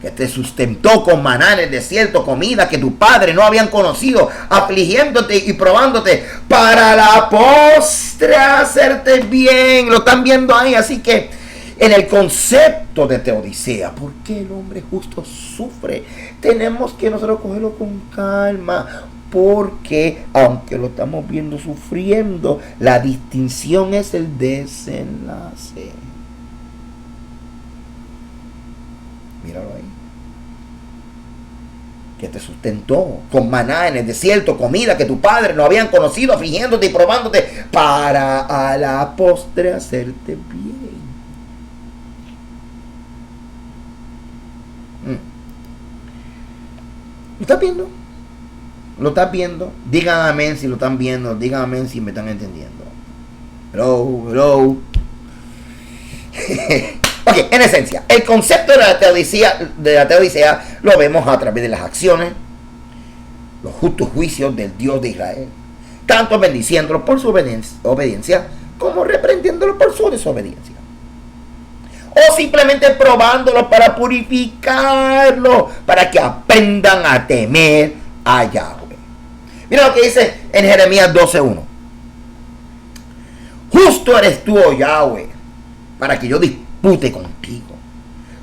que te sustentó con maná en el desierto, comida que tu padre no habían conocido, afligiéndote y probándote, para la postre hacerte bien. Lo están viendo ahí. Así que en el concepto de teodicea, ¿por qué el hombre justo sufre? Tenemos que nosotros cogerlo con calma, porque aunque lo estamos viendo sufriendo, la distinción es el desenlace. Míralo ahí. Que te sustentó con maná en el desierto, comida que tu padre no habían conocido, afligiéndote y probándote, para a la postre hacerte bien. ¿Lo estás viendo? ¿Lo estás viendo? Digan amén si lo están viendo. Digan amén si me están entendiendo. Hello. Ok, en esencia, el concepto de la teodicea lo vemos a través de las acciones, los justos juicios del Dios de Israel, tanto bendiciéndolo por su obediencia como reprendiéndolo por su desobediencia, o simplemente probándolo para purificarlo, para que aprendan a temer a Yahweh. Mira lo que dice en Jeremías 12:1: justo eres tú, oh Yahweh, para que yo dispute contigo.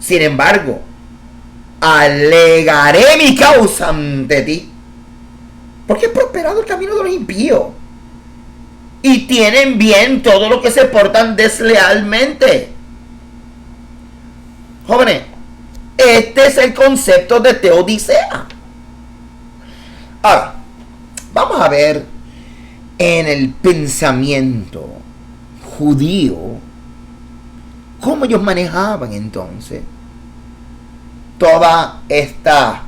Sin embargo, alegaré mi causa ante ti, porque he prosperado el camino de los impíos, y tienen bien todo lo que se portan deslealmente. Jóvenes, este es el concepto de teodicea. Ahora, vamos a ver en el pensamiento judío cómo ellos manejaban entonces toda esta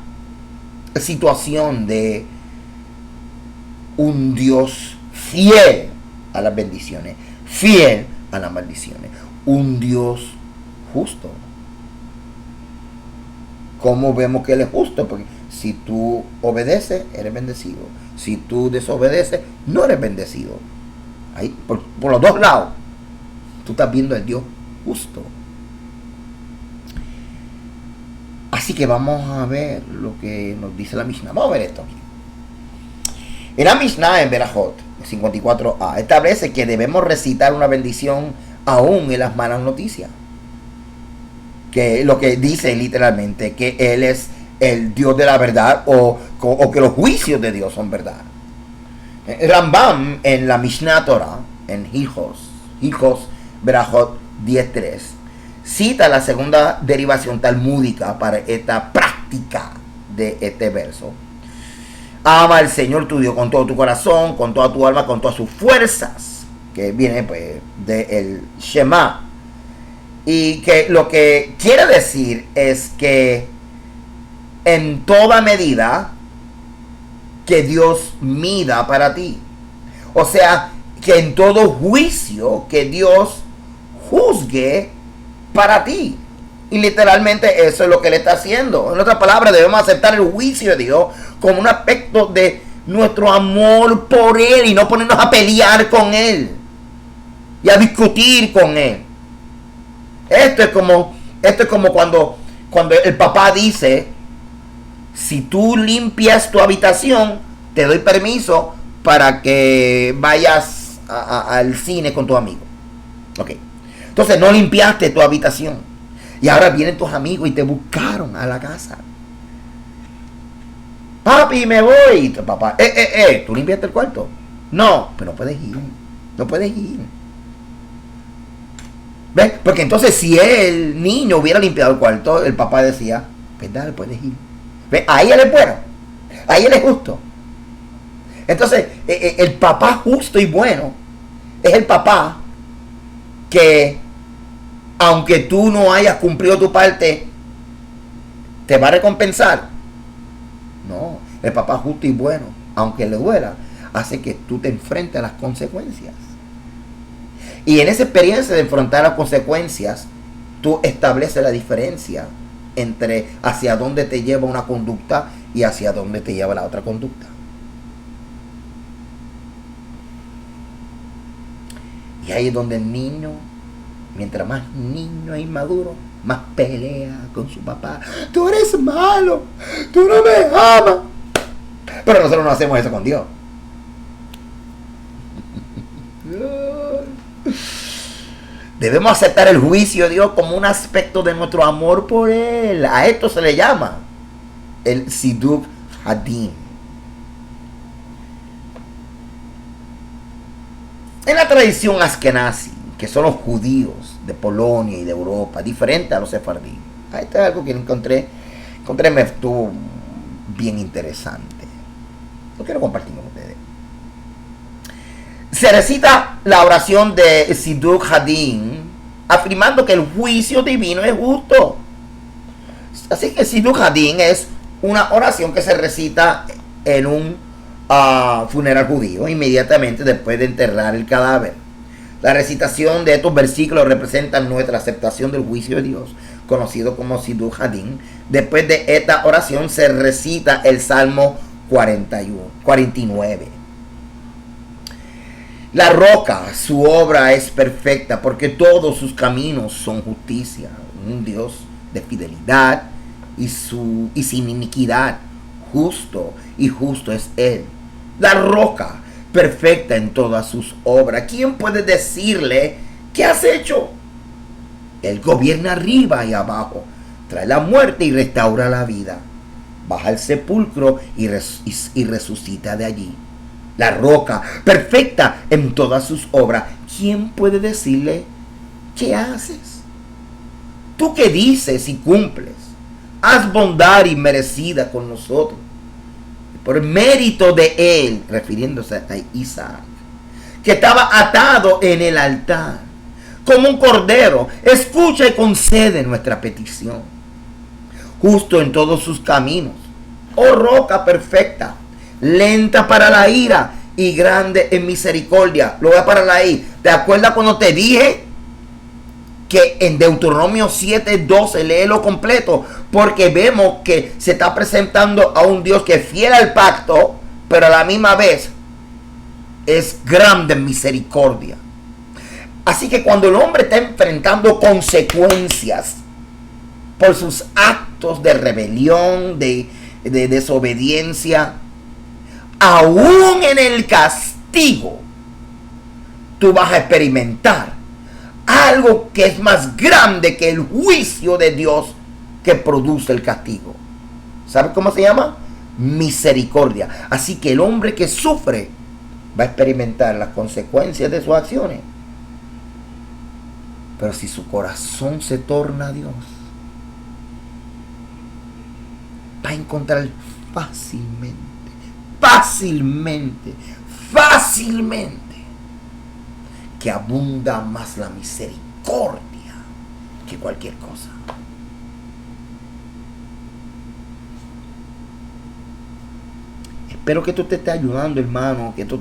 situación de un Dios fiel a las bendiciones, fiel a las maldiciones, un Dios justo. ¿Cómo vemos que Él es justo? Porque si tú obedeces, eres bendecido. Si tú desobedeces, no eres bendecido. Ahí, por los dos lados, tú estás viendo al Dios justo. Así que vamos a ver lo que nos dice la Mishnah. Vamos a ver esto aquí. En la Mishnah, en Berajot 54a, establece que debemos recitar una bendición aún en las malas noticias. que lo que dice literalmente que Él es el Dios de la verdad o que los juicios de Dios son verdad. Rambam en la Mishnah Torah, en Hijos Berajot 10.3, cita la segunda derivación talmúdica para esta práctica de este verso. Ama al Señor tu Dios con todo tu corazón, con toda tu alma, con todas sus fuerzas, que viene pues del Shema. Y que lo que quiere decir es que en toda medida que Dios mida para ti. O sea, que en todo juicio que Dios juzgue para ti. Y literalmente eso es lo que Él está haciendo. En otras palabras, debemos aceptar el juicio de Dios como un aspecto de nuestro amor por Él y no ponernos a pelear con Él y a discutir con Él. Esto es como cuando el papá dice: si tú limpias tu habitación, te doy permiso para que vayas al cine con tu amigo. Ok. Entonces no limpiaste tu habitación. Y ahora vienen tus amigos y te buscaron a la casa. Papi, me voy. Y tu papá, ¿tú limpiaste el cuarto? No, pero no puedes ir. No puedes ir. ¿Ves? Porque entonces si el niño hubiera limpiado el cuarto, el papá decía: pues dale, puedes ir. ¿Ves? Ahí Él es bueno. Ahí Él es justo. Entonces, el papá justo y bueno es el papá que, aunque tú no hayas cumplido tu parte, te va a recompensar. No, el papá justo y bueno, aunque le duela, hace que tú te enfrentes a las consecuencias. Y en esa experiencia de enfrentar las consecuencias, tú estableces la diferencia entre hacia dónde te lleva una conducta y hacia dónde te lleva la otra conducta. Y ahí es donde el niño, mientras más niño e inmaduro, más pelea con su papá. Tú eres malo, tú no me amas. Pero nosotros no hacemos eso con Dios. Debemos aceptar el juicio de Dios como un aspecto de nuestro amor por Él. A esto se le llama el Siduk Hadin. En la tradición askenazi, que son los judíos de Polonia y de Europa, diferente a los sefardí. Esto es algo que encontré me estuvo bien interesante. Lo quiero compartir con ustedes. Se recita la oración de Siduk Hadin afirmando que el juicio divino es justo. Así que Siduk Hadin es una oración que se recita en un funeral judío inmediatamente después de enterrar el cadáver. La recitación de estos versículos representa nuestra aceptación del juicio de Dios, conocido como Siduk Hadin. Después de esta oración se recita el Salmo 49. La roca, su obra es perfecta porque todos sus caminos son justicia. Un Dios de fidelidad y sin iniquidad. Justo y justo es Él. La roca, perfecta en todas sus obras. ¿Quién puede decirle qué has hecho? Él gobierna arriba y abajo. Trae la muerte y restaura la vida. Baja al sepulcro y resucita de allí. La roca, perfecta en todas sus obras. ¿Quién puede decirle qué haces? Tú que dices y cumples, haz bondad inmerecida con nosotros. Por mérito de Él, refiriéndose a Isaac, que estaba atado en el altar, como un cordero, escucha y concede nuestra petición. Justo en todos sus caminos, oh roca perfecta, lenta para la ira y grande en misericordia. Lo voy a parar ahí. ¿Te acuerdas cuando te dije que en Deuteronomio 7:12, léelo completo? Porque vemos que se está presentando a un Dios que es fiel al pacto, pero a la misma vez es grande en misericordia. Así que cuando el hombre está enfrentando consecuencias por sus actos de rebelión, de desobediencia, aún en el castigo, tú vas a experimentar algo que es más grande que el juicio de Dios que produce el castigo. ¿Sabe cómo se llama? Misericordia. Así que el hombre que sufre va a experimentar las consecuencias de sus acciones. Pero si su corazón se torna a Dios, va a encontrar fácilmente que abunda más la misericordia que cualquier cosa. Espero que esto te esté ayudando, hermano, que esto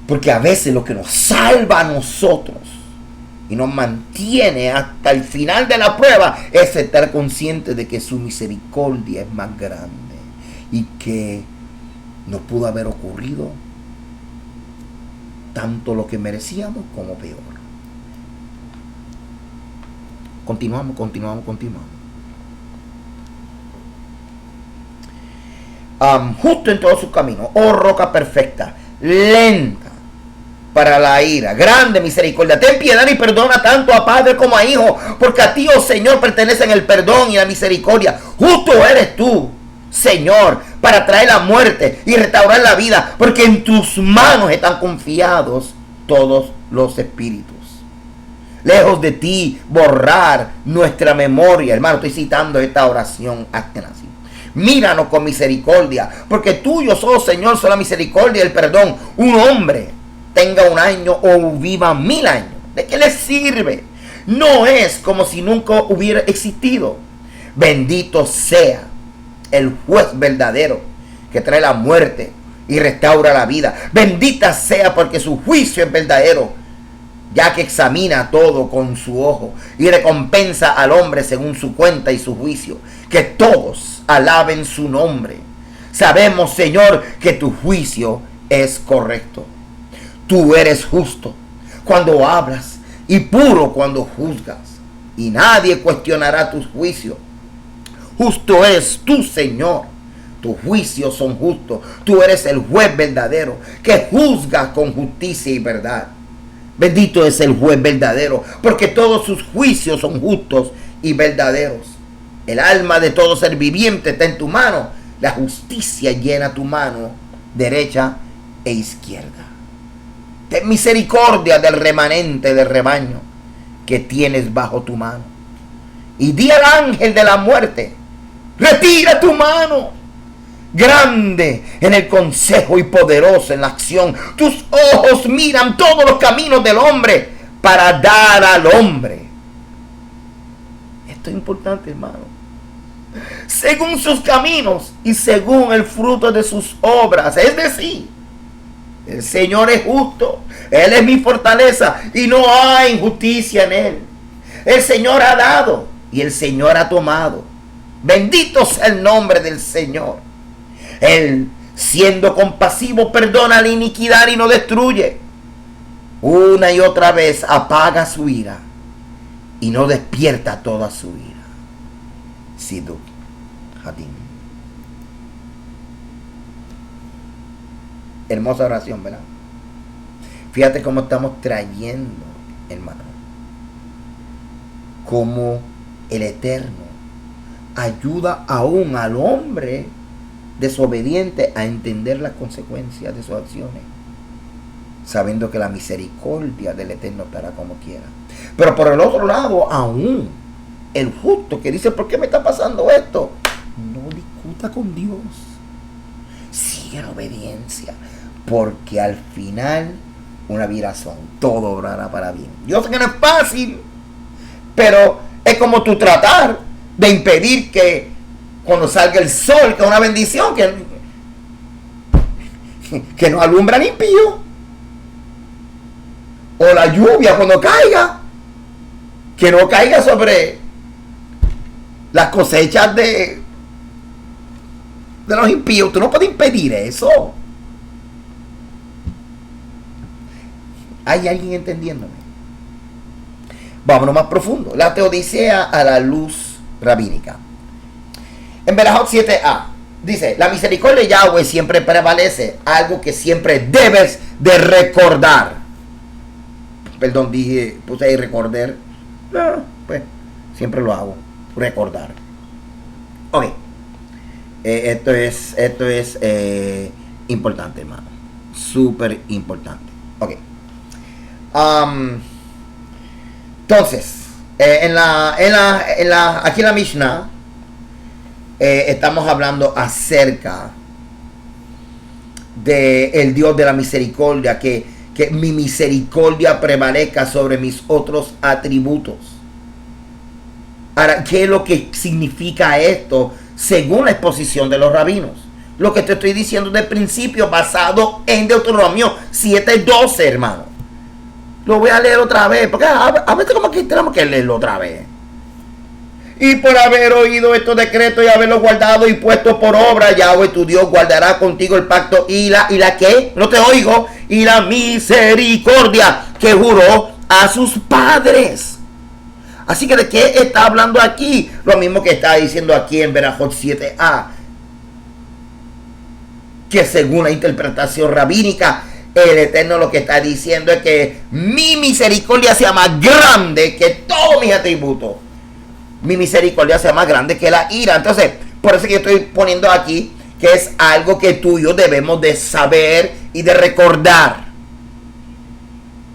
porque a veces lo que nos salva a nosotros y nos mantiene hasta el final de la prueba es estar consciente de que su misericordia es más grande y que nos pudo haber ocurrido tanto lo que merecíamos como peor. Continuamos. Justo en todos sus caminos, oh roca perfecta, lenta para la ira, grande misericordia, ten piedad y perdona tanto a padre como a hijo, porque a ti, oh Señor, pertenecen el perdón y la misericordia. Justo eres tú, Señor, para traer la muerte y restaurar la vida, porque en tus manos están confiados todos los espíritus. Lejos de ti borrar nuestra memoria. Hermano, estoy citando esta oración así. Míranos con misericordia, porque tuyo, oh Señor, son la misericordia y el perdón. Un hombre tenga 1 año o viva 1000 años, ¿de qué le sirve? No es como si nunca hubiera existido. Bendito sea el juez verdadero que trae la muerte y restaura la vida. Bendita sea porque su juicio es verdadero, ya que examina todo con su ojo y recompensa al hombre según su cuenta y su juicio. Que todos alaben su nombre. Sabemos, Señor, que tu juicio es correcto. Tú eres justo cuando hablas y puro cuando juzgas, y nadie cuestionará tus juicios. Justo eres tú, Señor. Tus juicios son justos. Tú eres el juez verdadero que juzga con justicia y verdad. Bendito es el juez verdadero, porque todos sus juicios son justos y verdaderos. El alma de todo ser viviente está en tu mano. La justicia llena tu mano derecha e izquierda. Ten misericordia del remanente del rebaño que tienes bajo tu mano. Y di al ángel de la muerte: retira tu mano. Grande en el consejo y poderoso en la acción. Tus ojos miran todos los caminos del hombre para dar al hombre. Esto es importante, hermano. Según sus caminos y según el fruto de sus obras. Es decir, el Señor es justo. Él es mi fortaleza y no hay injusticia en Él. El Señor ha dado y el Señor ha tomado. Bendito sea el nombre del Señor. Él, siendo compasivo, perdona la iniquidad y no destruye. Una y otra vez apaga su ira y no despierta toda su ira. Siduk Hadim. Hermosa oración, ¿verdad? Fíjate cómo estamos trayendo, hermano, cómo el Eterno ayuda aún al hombre desobediente a entender las consecuencias de sus acciones, sabiendo que la misericordia del Eterno estará como quiera. Pero por el otro lado, aún el justo que dice: ¿por qué me está pasando esto? No discuta con Dios. Sigue en obediencia, porque al final una virazón, todo obrará para bien. Yo sé que no es fácil, pero es como tú tratar de impedir que cuando salga el sol, que es una bendición, que no alumbra ni impío, o la lluvia cuando caiga, que no caiga sobre las cosechas de los impíos. Tú no puedes impedir eso. ¿Hay alguien entendiéndome? Vámonos más profundo. La teodicea a la luz rabínica. En Berajot 7a dice: la misericordia de Yahweh siempre prevalece, algo que siempre debes de recordar. perdón, dije, puse ahí recordar. Pues siempre lo hago, recordar. Ok. Esto es importante, hermano. Súper importante. Ok. Entonces, aquí en la Mishnah, estamos hablando acerca de el Dios de la misericordia, que mi misericordia prevalezca sobre mis otros atributos. Ahora, ¿qué es lo que significa esto según la exposición de los rabinos? Lo que te estoy diciendo de principio, basado en Deuteronomio 7:12, hermano. Lo voy a leer otra vez, porque a veces como que tenemos que leerlo otra vez. Y por haber oído estos decretos y haberlos guardado y puesto por obra, Yahweh tu Dios guardará contigo el pacto y la ¿qué? No te oigo. Y la misericordia que juró a sus padres. Así que ¿de qué está hablando aquí? Lo mismo que está diciendo aquí en Berajot 7a. Que según la interpretación rabínica, el Eterno lo que está diciendo es que mi misericordia sea más grande que todos mis atributos. Mi misericordia sea más grande que la ira. Entonces, por eso que yo estoy poniendo aquí que es algo que tú y yo debemos de saber y de recordar.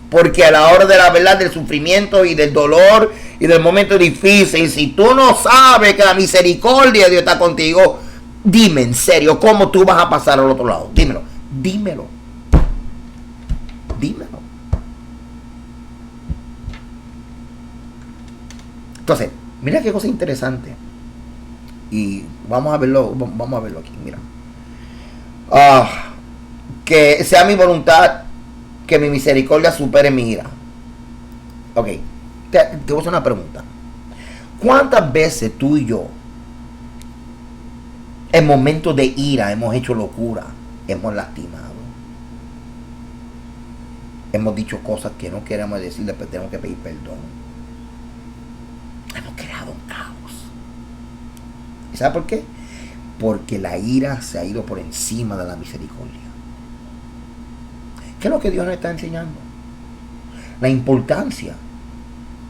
Porque a la hora de la verdad, del sufrimiento y del dolor y del momento difícil, si tú no sabes que la misericordia de Dios está contigo, dime en serio, ¿cómo tú vas a pasar al otro lado? Dímelo. Entonces, mira qué cosa interesante. Y vamos a verlo aquí, mira. Que sea mi voluntad que mi misericordia supere mi ira. Ok, te voy a hacer una pregunta. ¿Cuántas veces tú y yo, en momentos de ira, hemos hecho locura, hemos lastimado, hemos dicho cosas que no queremos decir, después tenemos que pedir perdón? Hemos creado un caos. ¿Y sabe por qué? Porque la ira se ha ido por encima de la misericordia. ¿Qué es lo que Dios nos está enseñando? La importancia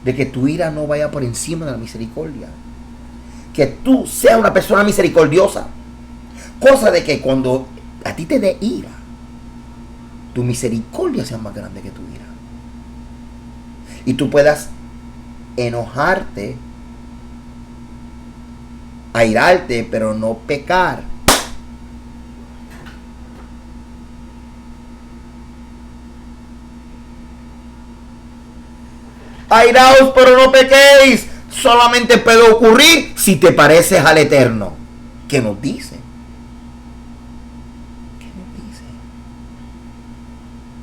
de que tu ira no vaya por encima de la misericordia. Que tú seas una persona misericordiosa. Cosa de que cuando a ti te dé ira, tu misericordia sea más grande que tu ira. Y tú puedas enojarte, airarte, pero no pecar. Airaos, pero no pequéis. Solamente puede ocurrir si te pareces al Eterno. ¿Qué nos dice?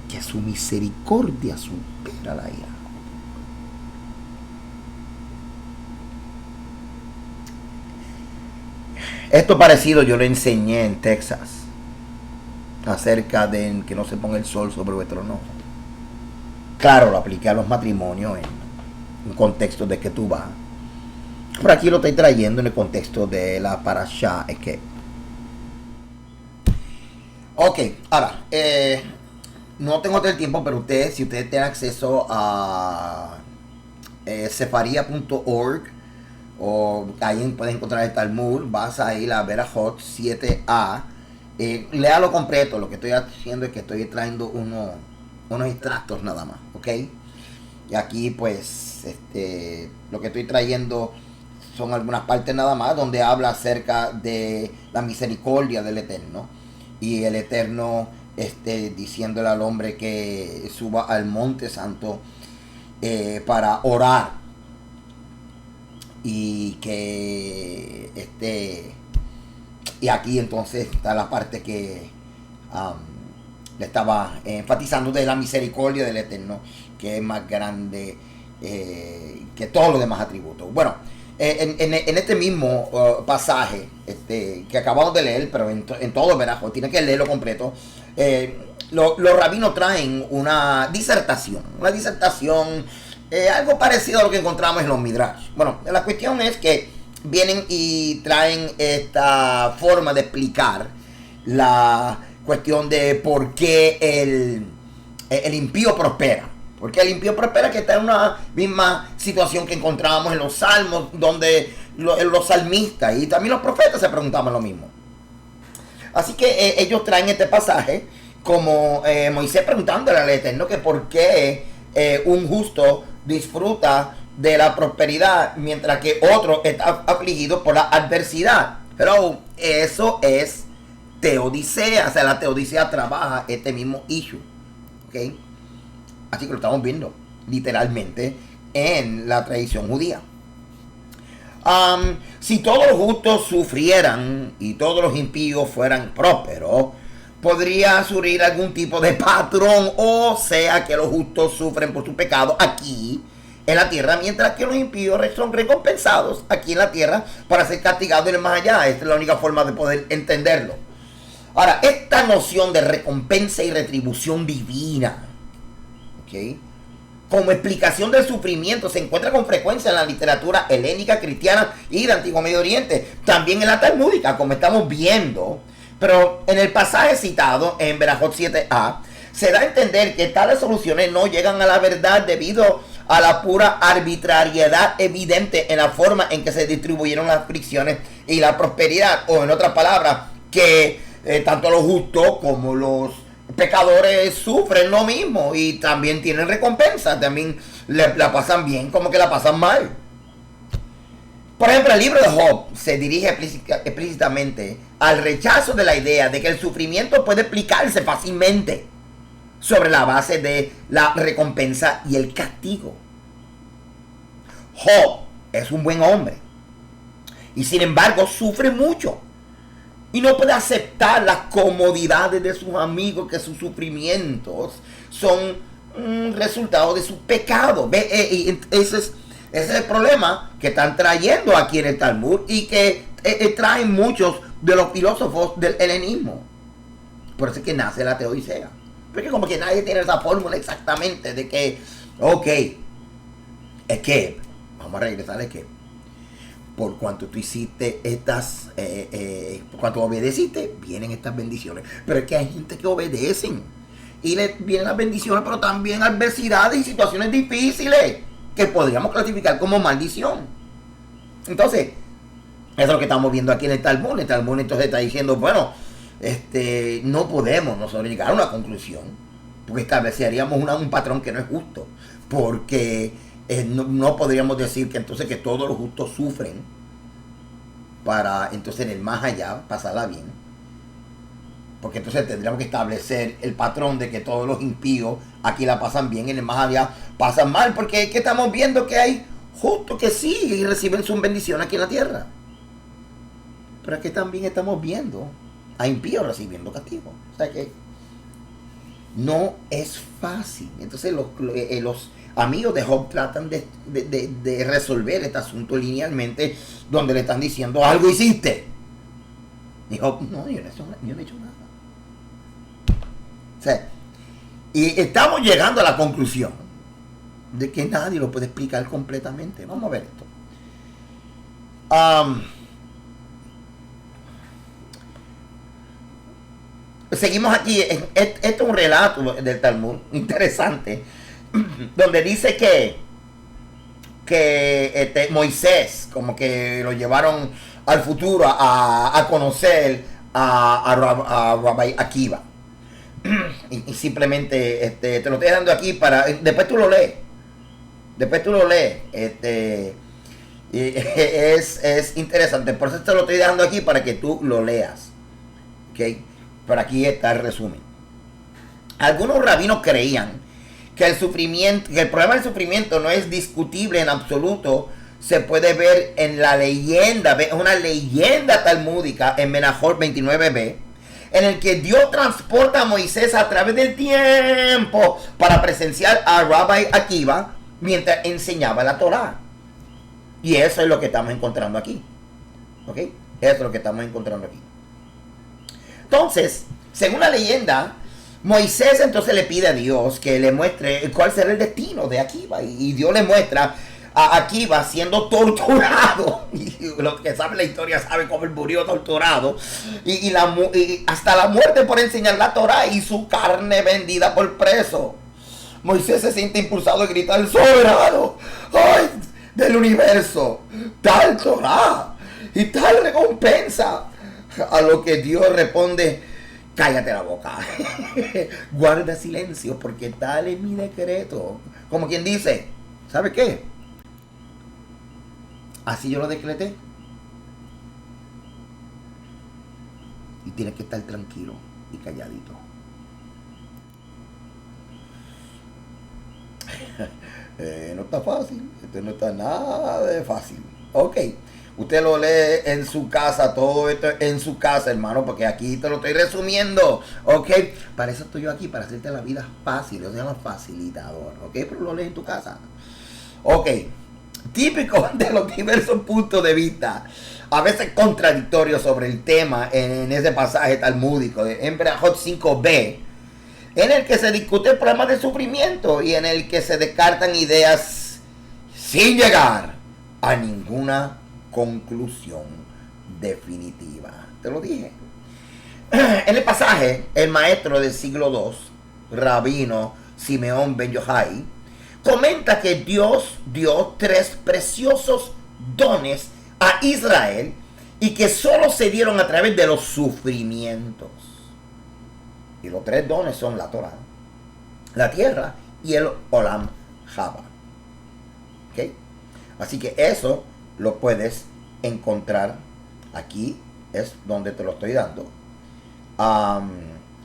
Que su misericordia supera la ira. Esto parecido yo lo enseñé en Texas, acerca de que no se ponga el sol sobre vuestro enojo. Claro, lo apliqué a los matrimonios en un contexto de que tú vas. Por aquí lo estoy trayendo en el contexto de la parashá. Es que... Ok, ahora, no tengo todo el tiempo, pero ustedes, si ustedes tienen acceso a sefaria.org, o ahí pueden encontrar el Talmud, vas a ir a Berajot 7a, léalo completo. Lo que estoy haciendo es que estoy trayendo unos extractos nada más, ¿ok? Y aquí pues lo que estoy trayendo son algunas partes nada más donde habla acerca de la misericordia del Eterno, y el Eterno diciéndole al hombre que suba al monte santo para orar, y que y aquí entonces está la parte que le estaba enfatizando de la misericordia del Eterno, que es más grande que todos los demás atributos. Bueno, en este mismo pasaje que acabamos de leer, pero en todo, ¿verdad? Tiene que leerlo completo. Los rabinos traen una disertación, algo parecido a lo que encontramos en los Midrash. Bueno, la cuestión es que vienen y traen esta forma de explicar la cuestión de por qué el impío prospera. Porque el impío prospera, que está en una misma situación que encontrábamos en los salmos, donde los salmistas y también los profetas se preguntaban lo mismo. Así que ellos traen este pasaje como Moisés preguntándole al Eterno que por qué un justo disfruta de la prosperidad mientras que otro está afligido por la adversidad. Pero eso es teodicea, o sea, la teodicea trabaja este mismo issue, ¿ok? Así que lo estamos viendo literalmente en la tradición judía. Si todos los justos sufrieran y todos los impíos fueran prósperos, podría surgir algún tipo de patrón, o sea que los justos sufren por su pecado aquí en la tierra, mientras que los impíos son recompensados aquí en la tierra para ser castigados en el más allá. Esta es la única forma de poder entenderlo. Ahora, esta noción de recompensa y retribución divina, ¿ok?, como explicación del sufrimiento, se encuentra con frecuencia en la literatura helénica, cristiana y del Antiguo Medio Oriente. También en la talmúdica, como estamos viendo. Pero en el pasaje citado en Berajot 7a, se da a entender que tales soluciones no llegan a la verdad debido a la pura arbitrariedad evidente en la forma en que se distribuyeron las aflicciones y la prosperidad. O en otras palabras, que tanto los justos como los pecadores sufren lo mismo y también tienen recompensa, también la pasan bien como que la pasan mal. Por ejemplo, el libro de Job se dirige explícitamente al rechazo de la idea de que el sufrimiento puede explicarse fácilmente sobre la base de la recompensa y el castigo. Job es un buen hombre y sin embargo sufre mucho. Y no puede aceptar las comodidades de sus amigos, que sus sufrimientos son resultado de su pecado. Ese es el problema que están trayendo aquí en el Talmud y que traen muchos de los filósofos del helenismo. Por eso es que nace la teodicea. Porque como que nadie tiene esa fórmula exactamente de que, ok, es que, vamos a regresar, es que por cuanto tú hiciste estas, por cuanto obedeciste, vienen estas bendiciones. Pero es que hay gente que obedecen y le vienen las bendiciones, pero también adversidades y situaciones difíciles que podríamos clasificar como maldición. Entonces, eso es lo que estamos viendo aquí en el Talmud. El Talmud entonces está diciendo, bueno, no podemos nosotros llegar a una conclusión, porque estableceríamos un patrón que no es justo, porque no podríamos decir que entonces que todos los justos sufren para entonces en el más allá pasarla bien, porque entonces tendríamos que establecer el patrón de que todos los impíos aquí la pasan bien, en el más allá pasan mal, porque es que estamos viendo que hay justos que sí y reciben su bendición aquí en la tierra, pero es que también estamos viendo a impíos recibiendo castigo. O sea que no es fácil. Entonces los amigos de Job tratan de resolver este asunto linealmente, donde le están diciendo, algo hiciste. Y Job, no, yo no he hecho nada. O sea, y estamos llegando a la conclusión de que nadie lo puede explicar completamente. Vamos a ver esto. Seguimos aquí. Este es un relato del Talmud interesante, donde dice que Moisés como que lo llevaron al futuro a conocer a Rabbi Akiva. Y simplemente te lo estoy dando aquí para después tú lo lees. Es interesante, por eso te lo estoy dejando aquí para que tú lo leas, ¿ok? Pero aquí está el resumen. Algunos rabinos creían que el problema del sufrimiento no es discutible en absoluto. Se puede ver en la leyenda, es una leyenda talmúdica en Menahor 29b, en el que Dios transporta a Moisés a través del tiempo para presenciar a Rabbi Akiva mientras enseñaba la Torá. Y eso es lo que estamos encontrando aquí. ¿Ok? Eso es lo que estamos encontrando aquí. Entonces, según la leyenda, Moisés entonces le pide a Dios que le muestre cuál será el destino de Akiva. Y Dios le muestra a Akiva siendo torturado. Y los que saben la historia saben cómo él murió torturado. Y hasta la muerte por enseñar la Torah y su carne vendida por preso. Moisés se siente impulsado a gritar: soberano, ¡ay!, del universo, tal Torah y tal recompensa. A lo que Dios responde: cállate la boca, guarda silencio, porque tal es mi decreto. Como quien dice: ¿sabe qué? Así yo lo decreté. Y tienes que estar tranquilo y calladito. No está fácil. Esto no está nada de fácil. Ok. Usted lo lee en su casa, todo esto en su casa, hermano, porque aquí te lo estoy resumiendo, ¿ok? Para eso estoy yo aquí, para hacerte la vida fácil, se llama facilitador, ¿ok? Pero lo lees en tu casa. Ok, típico de los diversos puntos de vista, a veces contradictorios sobre el tema en ese pasaje talmúdico de Berajot 5b, en el que se discute el problema del sufrimiento y en el que se descartan ideas sin llegar a ninguna conclusión definitiva. Te lo dije. En el pasaje, el maestro del siglo II, Rabino Simeón Ben Yochai, comenta que Dios dio 3 preciosos dones a Israel y que solo se dieron a través de los sufrimientos. Y los 3 dones son la Torah, la tierra y el Olam Haba. ¿Ok? Así que eso lo puedes encontrar aquí, es donde te lo estoy dando.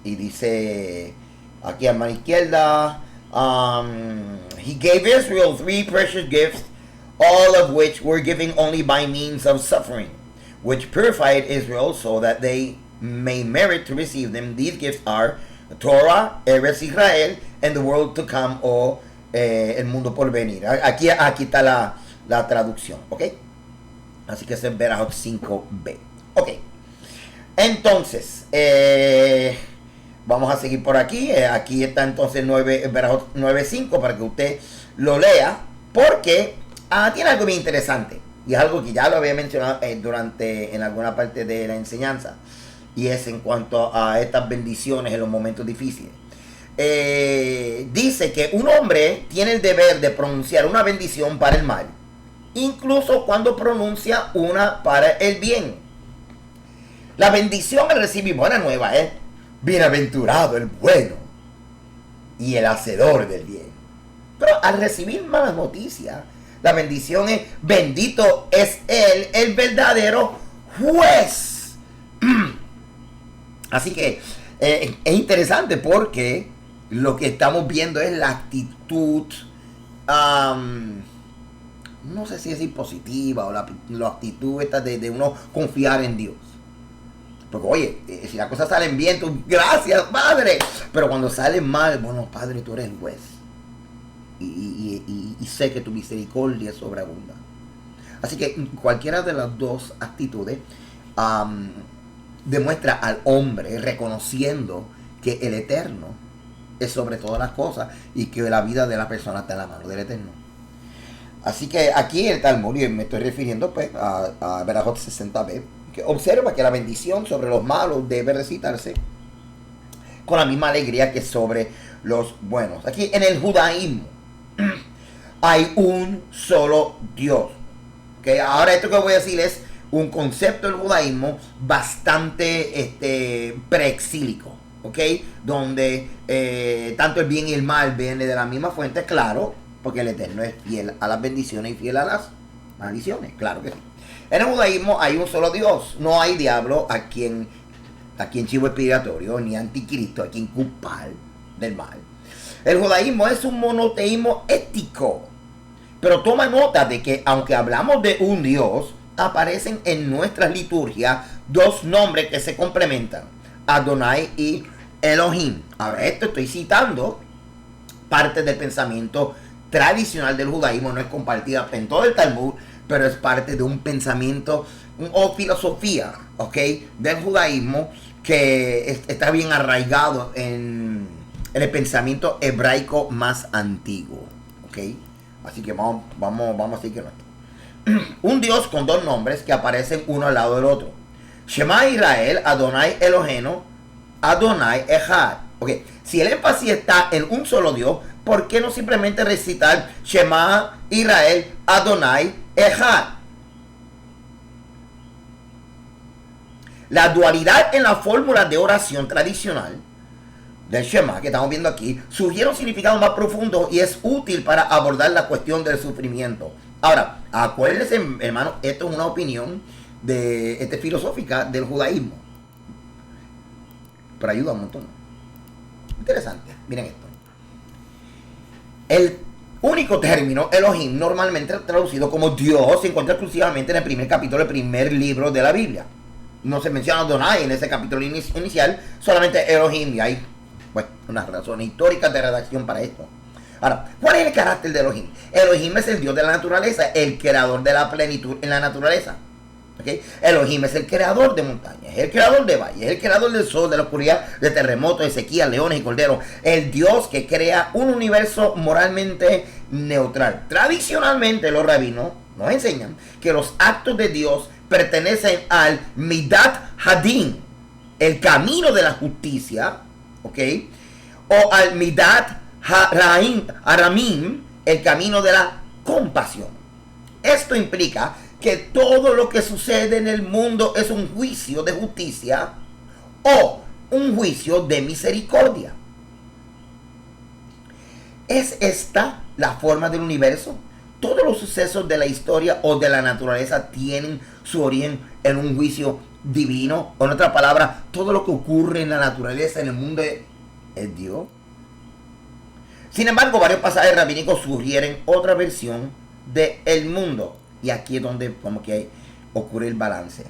Y dice aquí a mano izquierda: he gave Israel 3 precious gifts, all of which were given only by means of suffering, which purified Israel so that they may merit to receive them. These gifts are Torah, Eretz Israel, and the world to come, o el mundo por venir. Aquí está la traducción, ¿ok? Así que es el Berajot 5b. Ok. Entonces, vamos a seguir por aquí. Aquí está entonces el Berajot 9.5 para que usted lo lea, porque tiene algo bien interesante. Y es algo que ya lo había mencionado en alguna parte de la enseñanza. Y es en cuanto a estas bendiciones en los momentos difíciles. Dice que un hombre tiene el deber de pronunciar una bendición para el mal, incluso cuando pronuncia una para el bien. La bendición que recibimos, la nueva, es: bienaventurado el bueno y el hacedor del bien. Pero al recibir malas noticias, la bendición es: bendito es él, el verdadero juez. Así que es interesante, porque lo que estamos viendo es la actitud, no sé si es impositiva, o la actitud esta de uno confiar en Dios. Porque oye, si las cosas salen bien, tú, gracias, Padre. Pero cuando salen mal, bueno, Padre, tú eres el juez. Y sé que tu misericordia sobreabunda. Así que cualquiera de las dos actitudes demuestra al hombre reconociendo que el Eterno es sobre todas las cosas y que la vida de la persona está en la mano del Eterno. Así que aquí el Talmud, y me estoy refiriendo pues a Berajot 60b, que observa que la bendición sobre los malos debe recitarse con la misma alegría que sobre los buenos. Aquí en el judaísmo hay un solo Dios. ¿Okay? Ahora esto que voy a decir es un concepto del judaísmo bastante preexílico, ¿ok? Donde tanto el bien y el mal vienen de la misma fuente, claro, porque el Eterno es fiel a las bendiciones y fiel a las maldiciones, claro que sí. En el judaísmo hay un solo Dios, no hay diablo a quien chivo expiatorio, ni anticristo a quien culpar del mal. El judaísmo es un monoteísmo ético, pero toma nota de que aunque hablamos de un Dios, aparecen en nuestras liturgias 2 nombres que se complementan: Adonai y Elohim. Ahora, esto estoy citando parte del pensamiento tradicional del judaísmo, no es compartida en todo el Talmud, pero es parte de un pensamiento o filosofía, ¿ok?, del judaísmo que está bien arraigado en el pensamiento hebraico más antiguo, ¿ok? Así que vamos a seguir con esto. Un Dios con 2 nombres que aparecen uno al lado del otro: Shema Israel, Adonai Eloheinu, Adonai Echad. Okay. Si el énfasis está en un solo Dios, ¿por qué no simplemente recitar Shema Israel Adonai Echad? La dualidad en la fórmula de oración tradicional del Shema que estamos viendo aquí sugiere un significado más profundo y es útil para abordar la cuestión del sufrimiento. Ahora, acuérdense, hermano, esto es una opinión filosófica del judaísmo, pero ayuda un montón. Interesante, miren esto. El único término Elohim, normalmente traducido como Dios, se encuentra exclusivamente en el primer capítulo del primer libro de la Biblia. No se menciona Adonai en ese capítulo inicial, solamente Elohim, y hay unas razones históricas de redacción para esto. Ahora, ¿cuál es el carácter de Elohim? Elohim es el Dios de la naturaleza, el creador de la plenitud en la naturaleza. ¿Okay? Elohim es el creador de montañas, el creador de valles, el creador del sol, de la oscuridad, de terremotos, de sequías, leones y corderos. El Dios que crea un universo moralmente neutral. Tradicionalmente los rabinos nos enseñan que los actos de Dios pertenecen al Midat Hadin, el camino de la justicia, ¿ok? O al Midat Haramim, el camino de la compasión. Esto implica que todo lo que sucede en el mundo es un juicio de justicia o un juicio de misericordia. ¿Es esta la forma del universo? Todos los sucesos de la historia o de la naturaleza tienen su origen en un juicio divino. O en otras palabras, todo lo que ocurre en la naturaleza, en el mundo, es Dios. Sin embargo, varios pasajes rabínicos sugieren otra versión del mundo. Y aquí es donde como que ocurre el balance.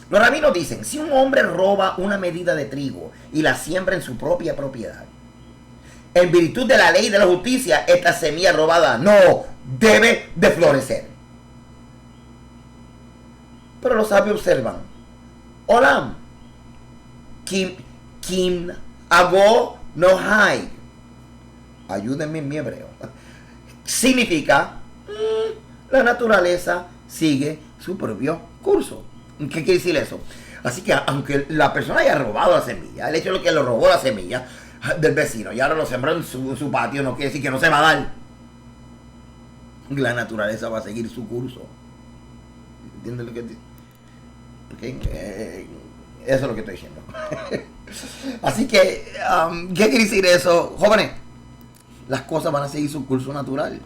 Los rabinos dicen, si un hombre roba una medida de trigo y la siembra en su propia propiedad, en virtud de la ley de la justicia, esta semilla robada no debe de florecer. Pero los sabios observan, Olam, Kim Abo no hay. Ayúdenme en mi hebreo. Significa, la naturaleza sigue su propio curso. ¿Qué quiere decir eso? Así que aunque la persona haya robado la semilla, el hecho de que lo robó la semilla del vecino y ahora lo sembró en su patio, no quiere decir que no se va a dar. La naturaleza va a seguir su curso. ¿Entiendes lo que dice? Eso es lo que estoy diciendo. Así que, ¿qué quiere decir eso? Jóvenes, las cosas van a seguir su curso natural,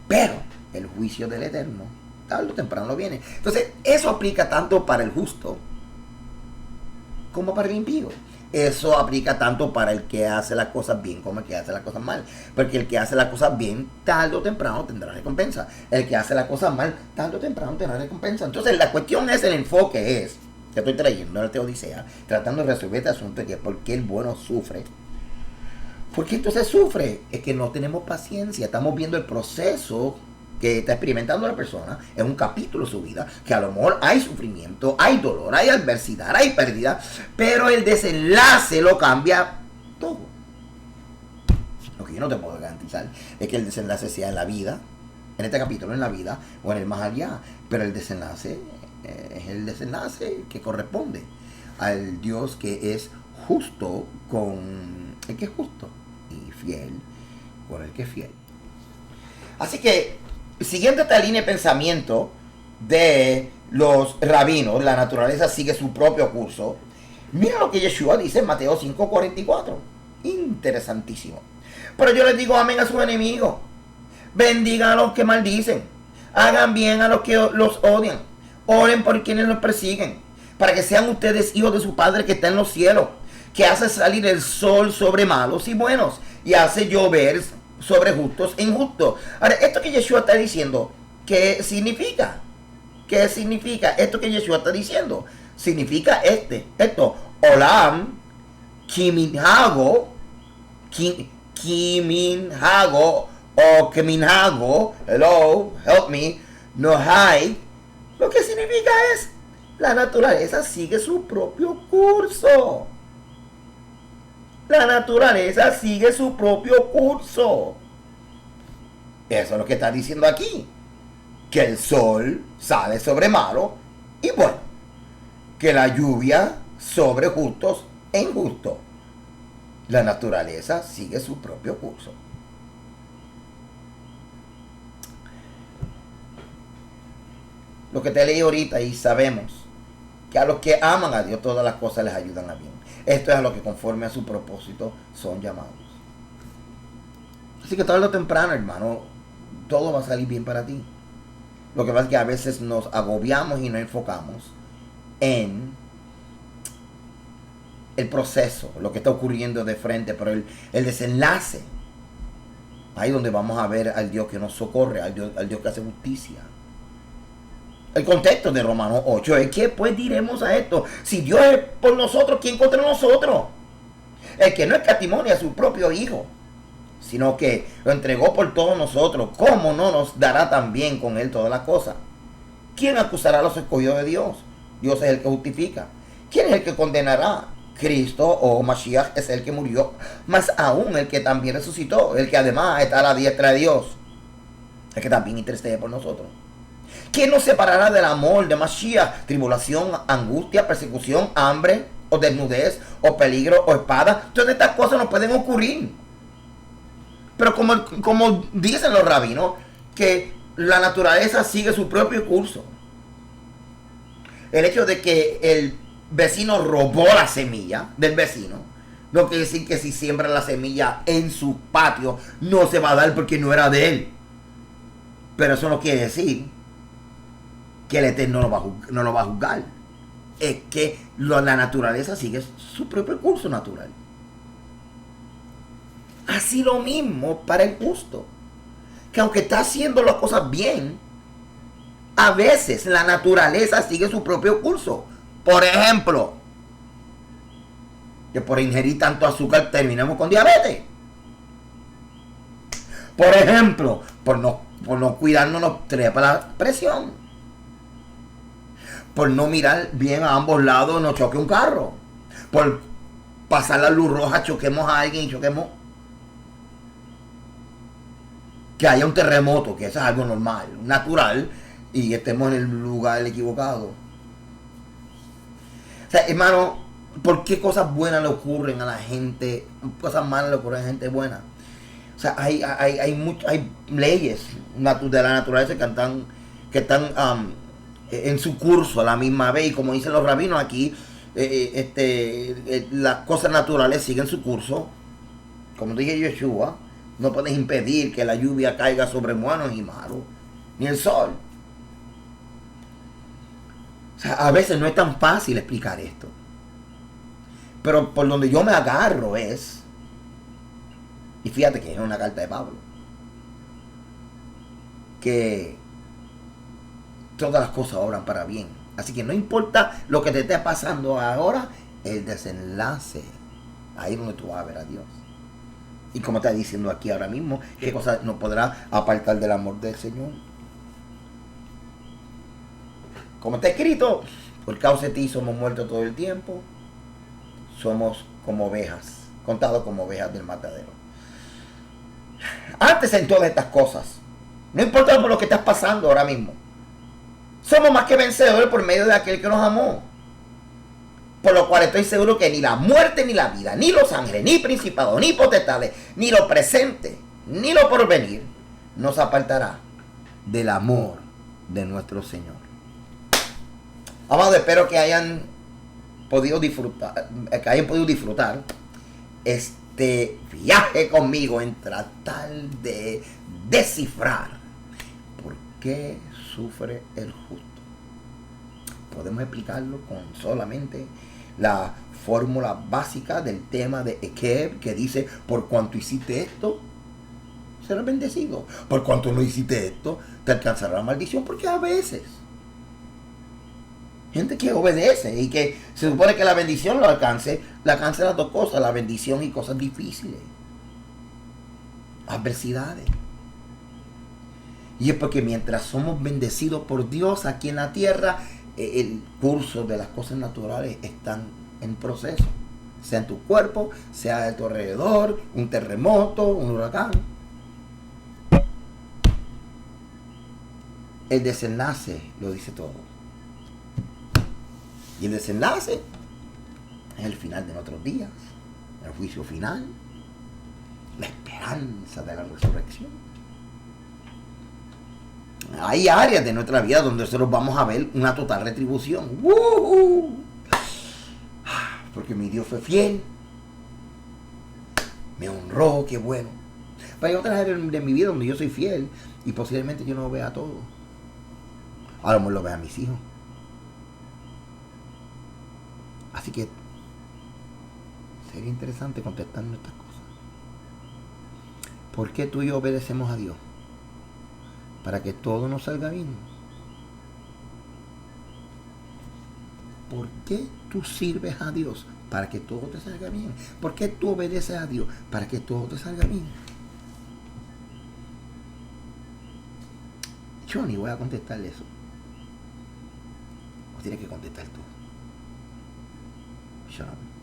pero el juicio del Eterno tarde o temprano viene. Entonces, eso aplica tanto para el justo como para el impío. Eso aplica tanto para el que hace las cosas bien como el que hace las cosas mal. Porque el que hace las cosas bien, tarde o temprano tendrá recompensa. El que hace las cosas mal, tarde o temprano tendrá recompensa. Entonces, la cuestión es, el enfoque es, que estoy trayendo en la Teodicea, tratando de resolver este asunto, que es por qué el bueno sufre. ¿Por qué entonces sufre? Es que no tenemos paciencia. Estamos viendo el proceso que está experimentando la persona en un capítulo de su vida, que a lo mejor hay sufrimiento, hay dolor, hay adversidad, hay pérdida, pero el desenlace lo cambia todo. Lo que yo no te puedo garantizar es que el desenlace sea en la vida, en este capítulo en la vida, o en el más allá, pero el desenlace es el desenlace que corresponde al Dios que es justo con el que es justo y fiel con el que es fiel. Así que, siguiendo esta línea de pensamiento de los rabinos, la naturaleza sigue su propio curso. Mira lo que Yeshua dice en Mateo 5:44. Interesantísimo. Pero yo les digo amén a sus enemigos. Bendigan a los que maldicen. Hagan bien a los que los odian. Oren por quienes los persiguen. Para que sean ustedes hijos de su Padre que está en los cielos, que hace salir el sol sobre malos y buenos, y hace llover sobre justos e injustos. Ahora, esto que Yeshua está diciendo, ¿qué significa? ¿Qué significa esto que Yeshua está diciendo? Significa esto, Olam, Kiminhago, o Kiminhago, hello, help me, no hay. Lo que significa es, la naturaleza sigue su propio curso. La naturaleza sigue su propio curso. Eso es lo que está diciendo aquí. Que el sol sale sobre malo y bueno. Que la lluvia sobre justos e injustos. La naturaleza sigue su propio curso. Lo que te leí ahorita, y sabemos que a los que aman a Dios todas las cosas les ayudan a bien. Esto es a lo que conforme a su propósito son llamados. Así que tarde o temprano, hermano, todo va a salir bien para ti. Lo que pasa es que a veces nos agobiamos y nos enfocamos en el proceso, lo que está ocurriendo de frente, pero el desenlace, ahí donde vamos a ver al Dios que nos socorre, al Dios que hace justicia. El contexto de Romanos 8 es que pues diremos a esto: si Dios es por nosotros, ¿quién contra nosotros? El que no escatimó a su propio Hijo, sino que lo entregó por todos nosotros, ¿cómo no nos dará también con Él todas las cosas? ¿Quién acusará a los escogidos de Dios? Dios es el que justifica. ¿Quién es el que condenará? Cristo o Mashiach es el que murió, más aún el que también resucitó, el que además está a la diestra de Dios, el que también intercede por nosotros. ¿Quién nos separará del amor de Mashiach? Tribulación, angustia, persecución, hambre, o desnudez, o peligro, o espada. Todas estas cosas nos pueden ocurrir. Pero como dicen los rabinos, que la naturaleza sigue su propio curso. El hecho de que el vecino robó la semilla del vecino no quiere decir que si siembra la semilla en su patio no se va a dar porque no era de él. Pero eso no quiere decir que el Eterno no lo va a juzgar. Es que la naturaleza sigue su propio curso natural. Así lo mismo para el justo, que aunque está haciendo las cosas bien, a veces la naturaleza sigue su propio curso. Por ejemplo, que por ingerir tanto azúcar terminamos con diabetes. Por ejemplo, por no cuidarnos nos trepa la presión. Por no mirar bien a ambos lados nos choque un carro. Por pasar la luz roja choquemos a alguien y choquemos. Que haya un terremoto, que eso es algo normal, natural, y estemos en el lugar equivocado. O sea, hermano, ¿por qué cosas buenas le ocurren a la gente? Cosas malas le ocurren a la gente buena. O sea, hay leyes de la naturaleza que están en su curso a la misma vez. Y como dicen los rabinos aquí, las cosas naturales siguen su curso. Como dije Yeshua, no puedes impedir que la lluvia caiga sobre buenos y malos, ni el sol. O sea, a veces no es tan fácil explicar esto. Pero por donde yo me agarro es, y fíjate que es una carta de Pablo, que todas las cosas obran para bien. Así que no importa lo que te esté pasando ahora, el desenlace, ahí es donde tú vas a ver a Dios. Y como está diciendo aquí ahora mismo, qué cosa nos podrá apartar del amor del Señor. Como está escrito, por causa de ti somos muertos todo el tiempo. Somos como ovejas, contados como ovejas del matadero. Antes en todas estas cosas, no importa por lo que estás pasando ahora mismo, somos más que vencedores por medio de aquel que nos amó. Por lo cual estoy seguro que ni la muerte, ni la vida, ni los ángeles, ni principados, ni potestades, ni lo presente, ni lo porvenir, nos apartará del amor de nuestro Señor. Amado, espero que hayan podido disfrutar este viaje conmigo en tratar de descifrar por qué sufre el justo. Podemos explicarlo con solamente la fórmula básica del tema de Ekeb, que dice: por cuanto hiciste esto, serás bendecido. Por cuanto no hiciste esto, te alcanzará la maldición. Porque a veces gente que obedece y que se supone que la bendición lo alcance, le alcance las dos cosas: la bendición y cosas difíciles, adversidades. Y es porque mientras somos bendecidos por Dios aquí en la tierra, el curso de las cosas naturales están en proceso. Sea en tu cuerpo, sea a tu alrededor, un terremoto, un huracán. El desenlace lo dice todo. Y el desenlace es el final de nuestros días. el juicio final, la esperanza de la resurrección. Hay áreas de nuestra vida donde nosotros vamos a ver una total retribución. ¡Woohoo! Porque mi Dios fue fiel, me honró, qué bueno. Pero hay otras áreas de mi vida donde yo soy fiel y posiblemente yo no lo vea todo. A lo mejor lo vea a mis hijos. Así que sería interesante contestarnos estas cosas. ¿Por qué tú y yo obedecemos a Dios? Para que todo nos salga bien. ¿Por qué tú sirves a Dios? Para que todo te salga bien. ¿Por qué tú obedeces a Dios? Para que todo te salga bien. Yo ni voy a contestarle eso. O tienes que contestar tú. Yo no.